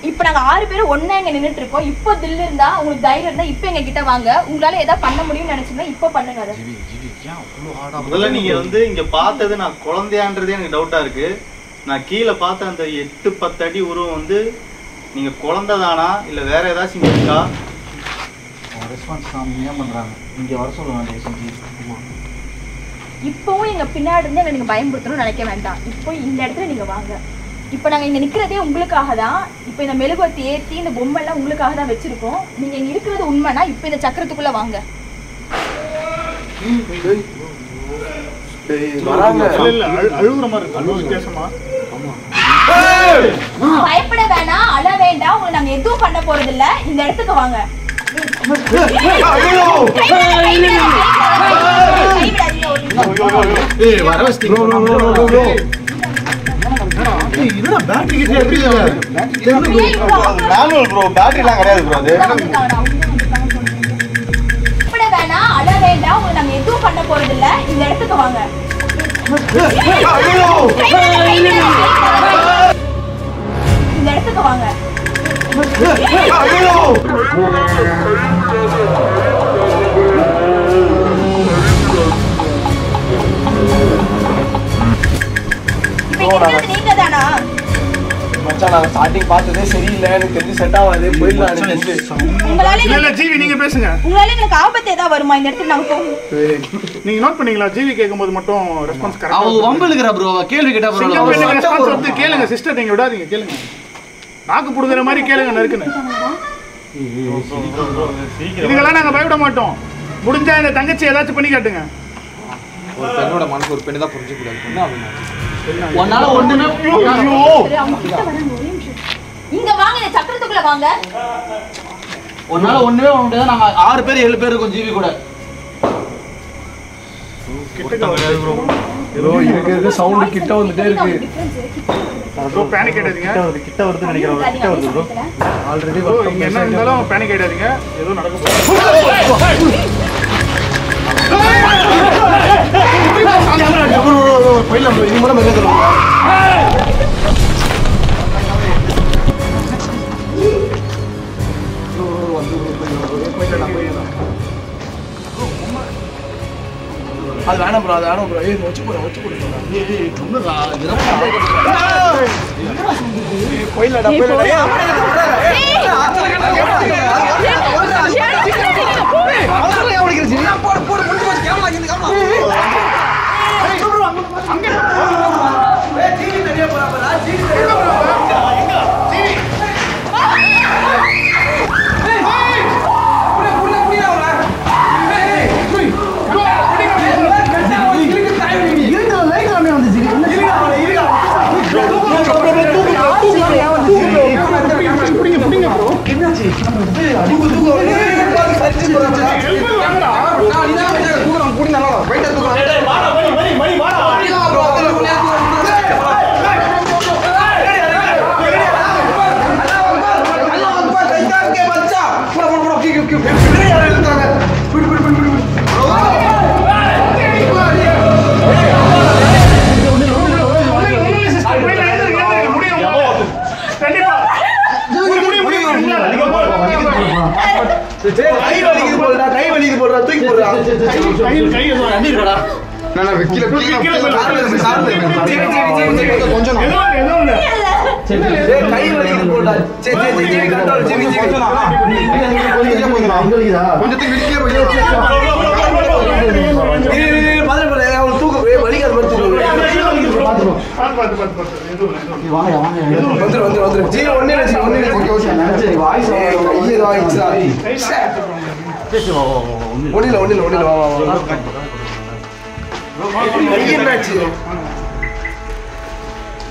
இப்போ நாங்கள் 6 பேரும் ஒன்றா இங்கே நின்றுட்டு இருக்கோம். இப்போ தில்லு இருந்தா, உங்களுக்கு தைரியம் இருந்தால் இப்போ எங்க கிட்ட வாங்க. உங்களால ஏதாவது பண்ண முடியும்னு நினைச்சீங்கன்னா இப்போ பண்ணுங்க. அதை முதல்ல நீங்க வந்து இங்க பார்த்தது நான் குழந்தையான்றதே எனக்கு டவுட்டா இருக்கு. நான் கீழே பார்த்த அந்த 8-10 அடி உருவம் வந்து நீங்க குழந்தை தானா இல்லை வேற ஏதாச்சும் இங்க இருக்கா? ரெஸ்பான்ஸ் ஏன் பண்ணுறாங்க? இங்கே வர சொல்லுவாங்க. இப்போவும் எங்க பின்னாடி இருந்து எங்களை நீங்க பயன்படுத்தணும்னு நினைக்க வேண்டாம். இப்போ இந்த இடத்துல நீங்க வாங்க. இப்போ நாங்கள் இங்கே நிற்கிறதே உங்களுக்காக தான். இப்போ இந்த மெழுகுவர்த்தி ஏற்றி இந்த பொம்மைலாம் உங்களுக்காக தான் வச்சுருக்கோம். நீங்கள் இங்கே இருக்கிறது உண்மைனா இப்போ இந்த சக்கரத்துக்குள்ளே வாங்க. பயப்பட வேணாம், அழ வேண்டாம். உங்களை நாங்கள் எதுவும் பண்ண போறது இல்லை. இந்த இடத்துக்கு வாங்க. வேணாம், அழ வேண்டாம். உங்களை நாங்க எதுவும் பண்ண போறது இல்ல. இந்த இடத்துக்கு வாங்க. இந்த இடத்துக்கு வாங்க. நீங்க தானா? மச்சான், நாங்க ஸ்டார்டிங் பார்த்ததே சரியில்லை, எனக்கு தெரிஞ்சு செட் ஆகாது, போயிடலாம். இல்ல ஜீவி நீங்க பேசுங்க. உங்களால எங்களுக்கு ஆபத்து ஏதாவது வருமா இந்த இடத்துக்கு நாங்க போகும்? நீங்க நோட் பண்ணீங்களா? ஜீவி கேட்கும்போது மட்டும் ரெஸ்பான்ஸ் கரெக்ட்டா. அவங்க வம்பலுக்குறா ப்ரோ, கேள்வி கேட்டா ப்ரோ ரெஸ்பான்ஸ் வந்து கேளுங்க சிஸ்டர், நீங்க விடாதீங்க, கேளுங்க. நாக்கு புடுங்குற மாதிரி கேளுங்க, நறுக்குன்னு. இதுக்கெல்லாம் நாங்க பயப்பட மாட்டோம். முடிஞ்சா இந்த தங்கச்சி ஏதாச்சும் பண்ணி காட்டுங்க. ஒரு பெண்ணோட மனசு ஒரு பெண்ணு தான் புரிஞ்சுக்கூடாது. என்ன அப்படின்னா ஒன்னால ஒண்ணுமே இங்க வாங்க, இந்த சக்கரத்துக்குள்ள வாங்க. ஒன்னால ஒண்ணுமே பண்ண முடியாது. நாங்க 6 பேர் 7 பேர் இருக்கோம் ஜீவி கூட. ப்ரோ இருக்க சவுண்ட் கிட்ட வந்துட்டே இருக்கு. ப்ரோ பேனிக் ஆயிடாதீங்க. கிட்ட வருதுன்னு நினைக்கிறேன். கிட்ட வருது ப்ரோ. ஆல்ரெடி ப்ரோ இங்க என்ன இருந்தாலும் பேனிக் ஆயிடாதீங்க. ஏதோ நடக்க போகுது. போயிடலாம் ப்ரோ. இது மட்டும் மெல்ல சொல்லுங்க. அது வேணாம் ப்ரோ, அது வேணாம் ப்ரோ. வச்சு போடுறேன். போயிடலாடா.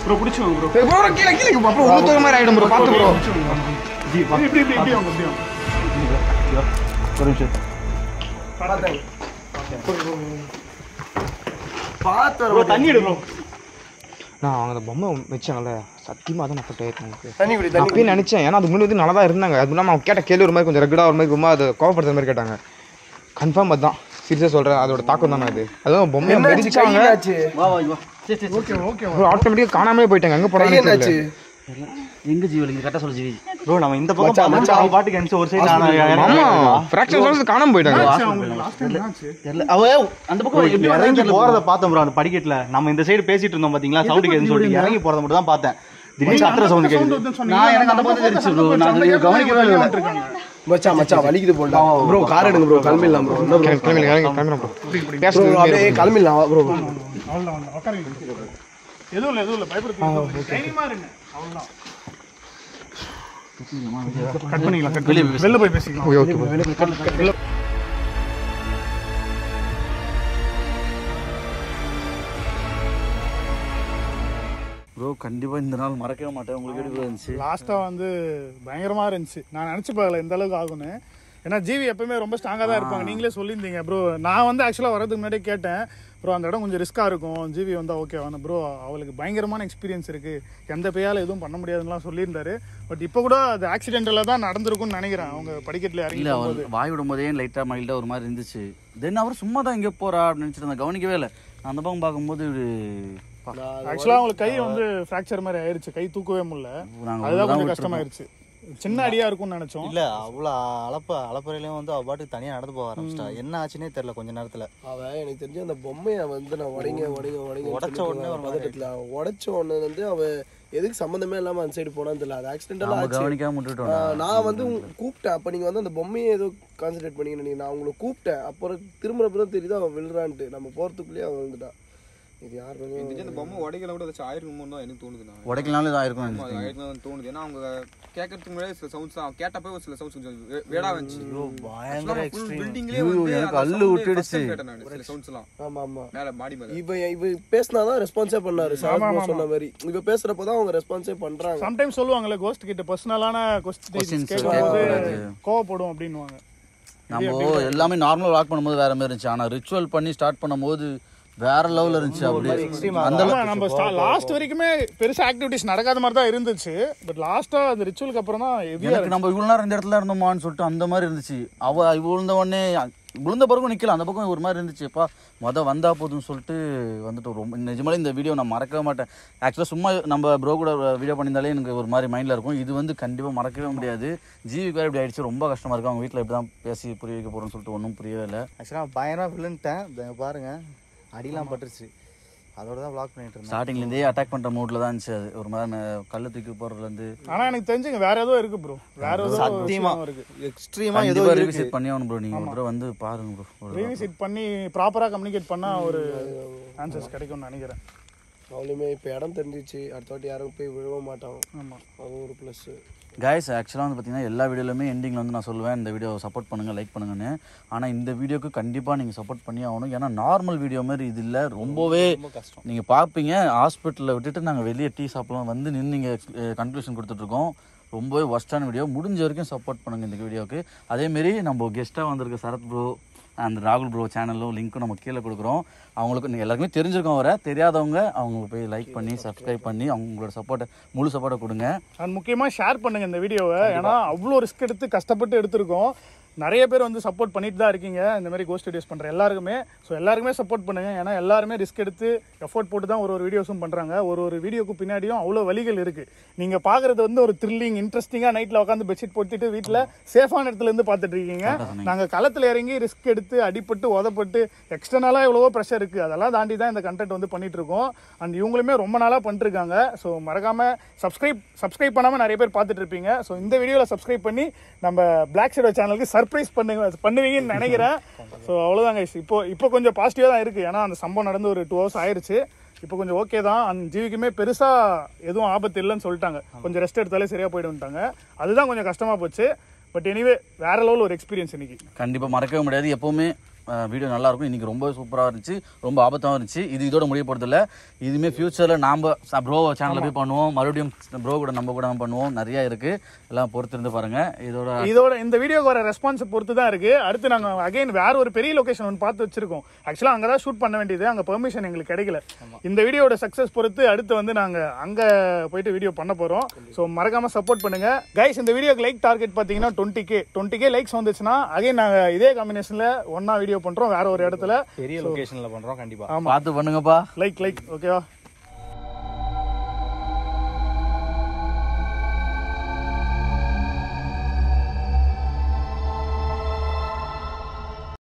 ப்ரோ புடிச்சுங்க ப்ரோ. ப்ரோ கீழ அப்புறம் உங்களுக்கு மாதிரி ஆயிடும் ப்ரோ. பாத்து ப்ரோ. இப்படி வாங்க. ஒரு நிமிஷம் பாத்து ப்ரோ தண்ணி எடு ப்ரோ. நான் அவங்க அந்த பொம்மை வச்சாங்கல்ல சத்தியமாக தான் நான் இருக்கேன். தண்ணி குடி. அப்பயும் நினச்சேன். ஏன்னா அது முன்னாடி நல்லா தான் இருந்தாங்க. அது இல்லாமல் அவங்க கேட்ட கேள்வி ஒரு மாதிரி கொஞ்சம் ரெகுலராக ஒரு மாதிரி ரொம்ப அது கோவப்படுற மாதிரி கேட்டாங்க. கன்ஃபார்ம் அதுதான் சீரியஸாக சொல்கிறேன். அதோட தாக்கம் தானே அது. அதுவும் பொம்மையை மெதிச்சாங்க. ஆட்டோமேட்டிக்காக காணாமலே போயிட்டாங்க. எங்கே போனாங்க எங்க ஜீவல் இங்க கரெக்டா சொல்லு ஜீவி. ப்ரோ நம்ம இந்த பக்கம் அவன் பாட்டுக்கு என்ஸ் ஒரு சைடு ஆமா ஃபிராக்ஷன் சொல்றது காணாம போயிட்டாங்க. தெரியல அவ அந்த பக்கம் எப்படி இறங்கி போறத பார்த்தோம் ப்ரோ. அந்த படிக்கட்டுல நம்ம இந்த சைடு பேசிட்டு இருந்தோம் பாத்தீங்களா, சவுண்ட் கேக்குதுன்னு சொல்லிட்டு இறங்கி போறத மட்டும் தான் பார்த்தேன். திடீர்னு கத்துற சவுண்ட் கேக்குது. நான் எனக்கு அந்த பக்கம் தெரிஞ்சு ப்ரோ. நான் கவனிக்கவே இல்லை. மச்சான் வலிக்குது போடா ப்ரோ. கார் எடுங்க ப்ரோ. கிளம்பிடலாம் ப்ரோ. என்ன ப்ரோ கிளம்பிடலாம் ப்ரோ. பேசுறது அப்படியே கிளம்பிடலாம் ப்ரோ. அவ்வளவுதான் உட்காருங்க. எதுவும் இல்லை பயப்படுறீங்க. தைரியமா இருங்க. அவ்வளவுதான். கட் பண்ணிக்கலாம். வெளில போய் பேசிக்கலாம். ஓகே. ப்ரோ கண்டிப்பாக இந்த நாள் மறக்கவே மாட்டேன். உங்களுக்கு எப்படி இருந்துச்சு? லாஸ்ட்டாக வந்து பயங்கரமாக இருந்துச்சு. நான் நினச்சி பார்க்கல இந்த அளவுக்கு ஆகுன்னு. ஏன்னா ஜிவி எப்பவுமே ரொம்ப ஸ்ட்ராங்காக தான் இருப்பாங்க. நீங்களே சொல்லியிருந்தீங்க ப்ரோ. நான் வந்து ஆக்சுவலாக வரதுக்கு முன்னாடி கேட்டேன் ப்ரோ அந்த இடம் கொஞ்சம் ரிஸ்க்காக இருக்கும், ஜிவி வந்தால் ஓகே ஆகணும் ப்ரோ. அவளுக்கு பயங்கரமான எக்ஸ்பீரியன்ஸ் இருக்குது, எந்த பேயால் எதுவும் பண்ண முடியாதுலாம் சொல்லியிருந்தாரு. பட் இப்போ கூட அது ஆக்சிடென்டலாக தான் நடந்திருக்கும்னு நினைக்கிறேன். அவங்க படிக்கட்டில் இறங்கி இல்லை அவர் வாய் விடும் போதே லைட்டாக மைல்டாக ஒரு மாதிரி இருந்துச்சு. தென் அவர் சும்மா தான் எங்கே போகிறா அப்படின்னு நினச்சிட்டு இருந்தேன். கவனிக்கவே இல்லை. அந்த பக்கம் பார்க்கும்போது ஆக்சுவலாக அவங்களுக்கு கை வந்து ஃப்ராக்சர் மாதிரி ஆயிடுச்சு. கை தூக்கவே முடியல. அதுதான் கொஞ்சம் கஷ்டமாயிருச்சு. சின்ன அடியா இருக்கும்னு நினைச்சோம். இல்ல அவ்வளோ அளப்பறையிலையும் வந்து அவ பாட்டுக்கு தனியா நடந்து போக ஆரம்பிச்சிட்டா. என்ன ஆச்சுன்னே தெரியல கொஞ்ச நேரத்துல. அவ எனக்கு தெரிஞ்சு அந்த பொம்மையை வந்து நான் உடைச்ச உடனே பதட்டத்துல உடைச்ச உடனே வந்து அவ எதுக்கு சம்மந்தமே இல்லாம அந்த சைடு போனான்னு தெரியல. அது ஆக்சிடென்டலா ஆச்சு. நான் வந்து கூப்பிட்டேன். அப்ப நீங்க வந்து அந்த பொம்மையை ஏதோ கான்சென்ட்ரேட் பண்ணீங்கன்னு நினைக்கிறேன். நான் உங்களை கூப்பிட்டேன். அப்புறம் திரும்ப தான் தெரியுது அவன் விழுறான்ட்டு. நம்ம போறதுக்குள்ளேயே அவன் வந்துட்டான். இது யார் இந்த பொம்மை உடைக்கல கூட ஏதாச்சும் ஆயிருக்குமோ தான் எனக்கு தோணுது. நான் உடைக்கலாம்னு தான் ஆயிருக்கும் தோணுது. ஏன்னா அவங்க கேட்கறதுக்கு முன்னாடி சில சவுண்ட்ஸ் கேட்டப்ப ஒரு சில சவுண்ட்ஸ் கொஞ்சம் வேடா வந்துச்சு. பயங்கர பில்டிங்லயே வந்து கல்லு விட்டுடுச்சு சில சவுண்ட்ஸ்லாம். ஆமா ஆமா மேல மாடி மேல இவ பேசினாதான் ரெஸ்பான்ஸே பண்ணாரு. சொன்ன மாதிரி இவ பேசுறப்பதான் அவங்க ரெஸ்பான்ஸே பண்றாங்க. சம்டைம்ஸ் சொல்லுவாங்கல்ல கோஸ்ட் கிட்ட பர்சனலான கொஸ்டின்ஸ் கேட்கும்போது கோவப்படும் அப்படின்னுவாங்க. நம்ம எல்லாமே நார்மல் வாக் பண்ணும்போது வேற மாதிரி இருந்துச்சு, ஆனா ரிச்சுவல் பண்ணி ஸ்டார்ட் பண்ணும்போது வேற லெவல்ல இருந்துச்சு. அப்படியே அந்த நம்ம லாஸ்ட் வரைக்குமே பெருசா ஆக்டிவிட்டிஸ் நடக்காத மாதிரி தான் இருந்துச்சு. பட் லாஸ்டா அந்த ரிச்சுவலுக்கு அப்புறம் தான் எனக்கு நம்ம இவ்வளவு நேரம் இந்த இடத்துல இருந்தோமான்னு சொல்லிட்டு அந்த மாதிரி இருந்துச்சு. விழுந்த உடனே விழுந்த பிறகும் நிக்கல, அந்த பக்கம் ஒரு மாதிரி இருந்துச்சுப்பா வந்தா போதுன்னு சொல்லிட்டு வந்துட்டு ரொம்ப நிஜமாலே இந்த வீடியோ நான் மறக்கவே மாட்டேன். ஆக்சுவலாக சும்மா நம்ம ப்ரோ கூட வீடியோ பண்ணியிருந்தாலே எனக்கு ஒரு மாதிரி மைண்டில் இருக்கும். இது வந்து கண்டிப்பாக மறக்கவே முடியாது. ஜீவிக்கு வேறு இப்படி ஆயிடுச்சு, ரொம்ப கஷ்டமாக இருக்கும். அவங்க வீட்டில் இப்படி தான் பேசி புரிய வைக்க போகிறோன்னு சொல்லிட்டு ஒன்றும் புரியவே இல்லை. ஆக்சுவலாக பயங்கரமாக விழுந்துட்டேன் பாருங்க, அடிலாம் பட்டுருச்சு. அதோட தான் வ்ளாக் பண்ணிட்டு இருந்தேன். ஸ்டார்டிங்லேருந்தே அட்டாக் பண்ணுற மூடில் தான் இருந்துச்சு. அது ஒரு மாதிரி கல்லை தூக்கி போடுறதுலேருந்து. ஆனால் எனக்கு தெரிஞ்சுங்க வேற ஏதோ இருக்கு ப்ரோ, வேற ஏதோ சத்தியமாக இருக்கு. எக்ஸ்ட்ரீமா ஏதோ ரிவிசிட் பண்ணி ஆகணும் ப்ரோ. நீங்கள் ஒரு தடவை வந்து பாருங்க ப்ரோ. ரிவிசிட் பண்ணி ப்ராப்பராக கம்யூனிகேட் பண்ணால் ஒரு ஆன்சர்ஸ் கிடைக்கும்னு நினைக்கிறேன். அவளுமே இப்போ இடம் தெரிஞ்சிச்சு, அடுத்த வாட்டி யாரும் போய் விழவே மாட்டாங்க. ஆமாம், அது ஒரு ப்ளஸ். கைஸ் ஆக்சுவலாக வந்து பார்த்தீங்கன்னா எல்லா வீடியோலையுமே எண்டிங்கில் வந்து நான் சொல்லுவேன் இந்த வீடியோ சப்போர்ட் பண்ணுங்கள், லைக் பண்ணுங்கன்னு. ஆனால் இந்த வீடியோக்கு கண்டிப்பாக நீங்கள் சப்போர்ட் பண்ணி ஆகணும். ஏன்னா நார்மல் வீடியோ மாதிரி இது இல்லை, ரொம்பவே கஷ்டம். நீங்கள் பார்ப்பீங்க ஹாஸ்பிட்டலில் விட்டுட்டு நாங்கள் வெளியே டீ சாப்பிடலாம் வந்து நின்று நீங்கள் கன்க்ளூஷன் கொடுத்துட்ருக்கோம். ரொம்பவே ஒஸ்ட்டான வீடியோ. முடிஞ்ச வரைக்கும் சப்போர்ட் பண்ணுங்கள் இந்த வீடியோவுக்கு. அதேமாரி நம்ம கெஸ்ட்டாக வந்திருக்க சரத் ப்ரோ அந்த ராகுல் ப்ரோ சேனலும் லிங்க்கும் நம்ம கீழே கொடுக்குறோம். அவங்களுக்கு எல்லாருக்குமே தெரிஞ்சிருக்கோம், வர தெரியாதவங்க அவங்க போய் லைக் பண்ணி சப்ஸ்கிரைப் பண்ணி அவங்களோட சப்போர்ட்டை முழு சப்போர்ட்டை கொடுங்க. அண்ட் முக்கியமாக ஷேர் பண்ணுங்கள் இந்த வீடியோவை. ஏன்னா அவ்வளோ ரிஸ்க் எடுத்து கஷ்டப்பட்டு எடுத்திருக்கோம். நிறைய பேர் வந்து சப்போர்ட் பண்ணிட்டு தான் இருக்கீங்க இந்த மாதிரி கோஸ்ட் வீடியோஸ் பண்ணுற எல்லாருக்குமே. ஸோ எல்லாருக்குமே சப்போர்ட் பண்ணுங்கள். ஏன்னா எல்லாருமே ரிஸ்க் எடுத்து எஃபோர்ட் போட்டு தான் ஒரு வீடியோஸும் பண்ணுறாங்க. ஒரு வீடியோக்கு பின்னாடியும் அவ்வளோ வழிகள் இருக்குது. நீங்கள் பார்க்குறது வந்து ஒரு த்ரில்லிங் இன்ட்ரெஸ்டிங்காக நைட்டில் உட்காந்து பெட்ஷீட் போட்டுட்டு வீட்டில் சேஃபான இடத்துலேருந்து பார்த்துட்டு இருக்கீங்க. நாங்கள் களத்தில் இறங்கி ரிஸ்க் எடுத்து அடிப்பட்டு உதப்பட்டு எக்ஸ்டர்னலாக எவ்வளவோ ப்ரெஷர் இருக்குது, அதெல்லாம் தாண்டி தான் இந்த கண்டென்ட் வந்து பண்ணிட்டு இருக்கோம். அண்ட் இவங்களுமே ரொம்ப நாளாக பண்ணிட்டுருக்காங்க. ஸோ மறக்காமல் சப்ஸ்கிரைப் பண்ணாமல் நிறைய பேர் பார்த்துட்டு இருப்பீங்க. ஸோ இந்த வீடியோவில் சப்ஸ்கிரைப் பண்ணி நம்ம பிளாக் ஷேடோ சேனலுக்கு சர்ப்ரைஸ் பண்ணுவீங்கன்னு நினைக்கிறேன். ஸோ அவ்வளோதாங்க. இப்போ கொஞ்சம் பாசிட்டிவாக தான் இருக்குது. ஏன்னா அந்த சம்பவம் நடந்து ஒரு 2 hours ஆயிடுச்சு. இப்போ கொஞ்சம் ஓகே தான். அந்த ஜீவிக்குமே பெருசாக எதுவும் ஆபத்து இல்லைன்னு சொல்லிட்டாங்க. கொஞ்சம் ரெஸ்ட் எடுத்தாலே சரியாக போய்டுன்ட்டாங்க. அதுதான் கொஞ்சம் கஷ்டமாக போச்சு. பட் எனிவே வேற லெவல் ஒரு எக்ஸ்பீரியன்ஸ் இன்னைக்கு கண்டிப்பாக மறக்கவே முடியாது. எப்போவுமே வீடியோ நல்லாயிருக்கும். இன்றைக்கி ரொம்ப சூப்பராக இருந்துச்சு, ரொம்ப ஆபத்தாகவும் இருந்துச்சு. இதோட முடிய போகிறதில்ல. இதுவுமே ஃப்யூச்சரில் நாம் ப்ரோ சேனலில் போய் பண்ணுவோம், மறுபடியும் ப்ரோ கூட நம்ம கூட பண்ணுவோம். நிறையா இருக்குது, எல்லாம் பொறுத்திருந்து பாருங்கள். இதோட இந்த வீடியோக்கு வர ரெஸ்பான்ஸை பொறுத்து தான் இருக்குது. அடுத்து நாங்கள் அகைன் வேற ஒரு பெரிய லொக்கேஷன் ஒன்று பார்த்து வச்சிருக்கோம். ஆக்சுவலாக அங்கே தான் ஷூட் பண்ண வேண்டியது, அங்கே பெர்மிஷன் எங்களுக்கு கிடைக்கல. இந்த வீடியோட சக்ஸஸ் பொறுத்து அடுத்து வந்து நாங்கள் அங்கே போயிட்டு வீடியோ பண்ண போகிறோம். ஸோ மறக்காமல் சப்போர்ட் பண்ணுங்கள் கைஸ். இந்த வீடியோக்கு லைக் டார்கெட் பார்த்தீங்கன்னா 20K லைக்ஸ் வந்துச்சுன்னா அகைன் நாங்கள் இதே காம்பினேஷனில் ஒன்றா வீடியோ பண்றோம், வேற ஒரு இடத்துல பெரிய லொகேஷன்ல பண்றோம். கண்டிப்பா பார்த்து பண்ணுங்கப்பா. லைக் ஓகேவா?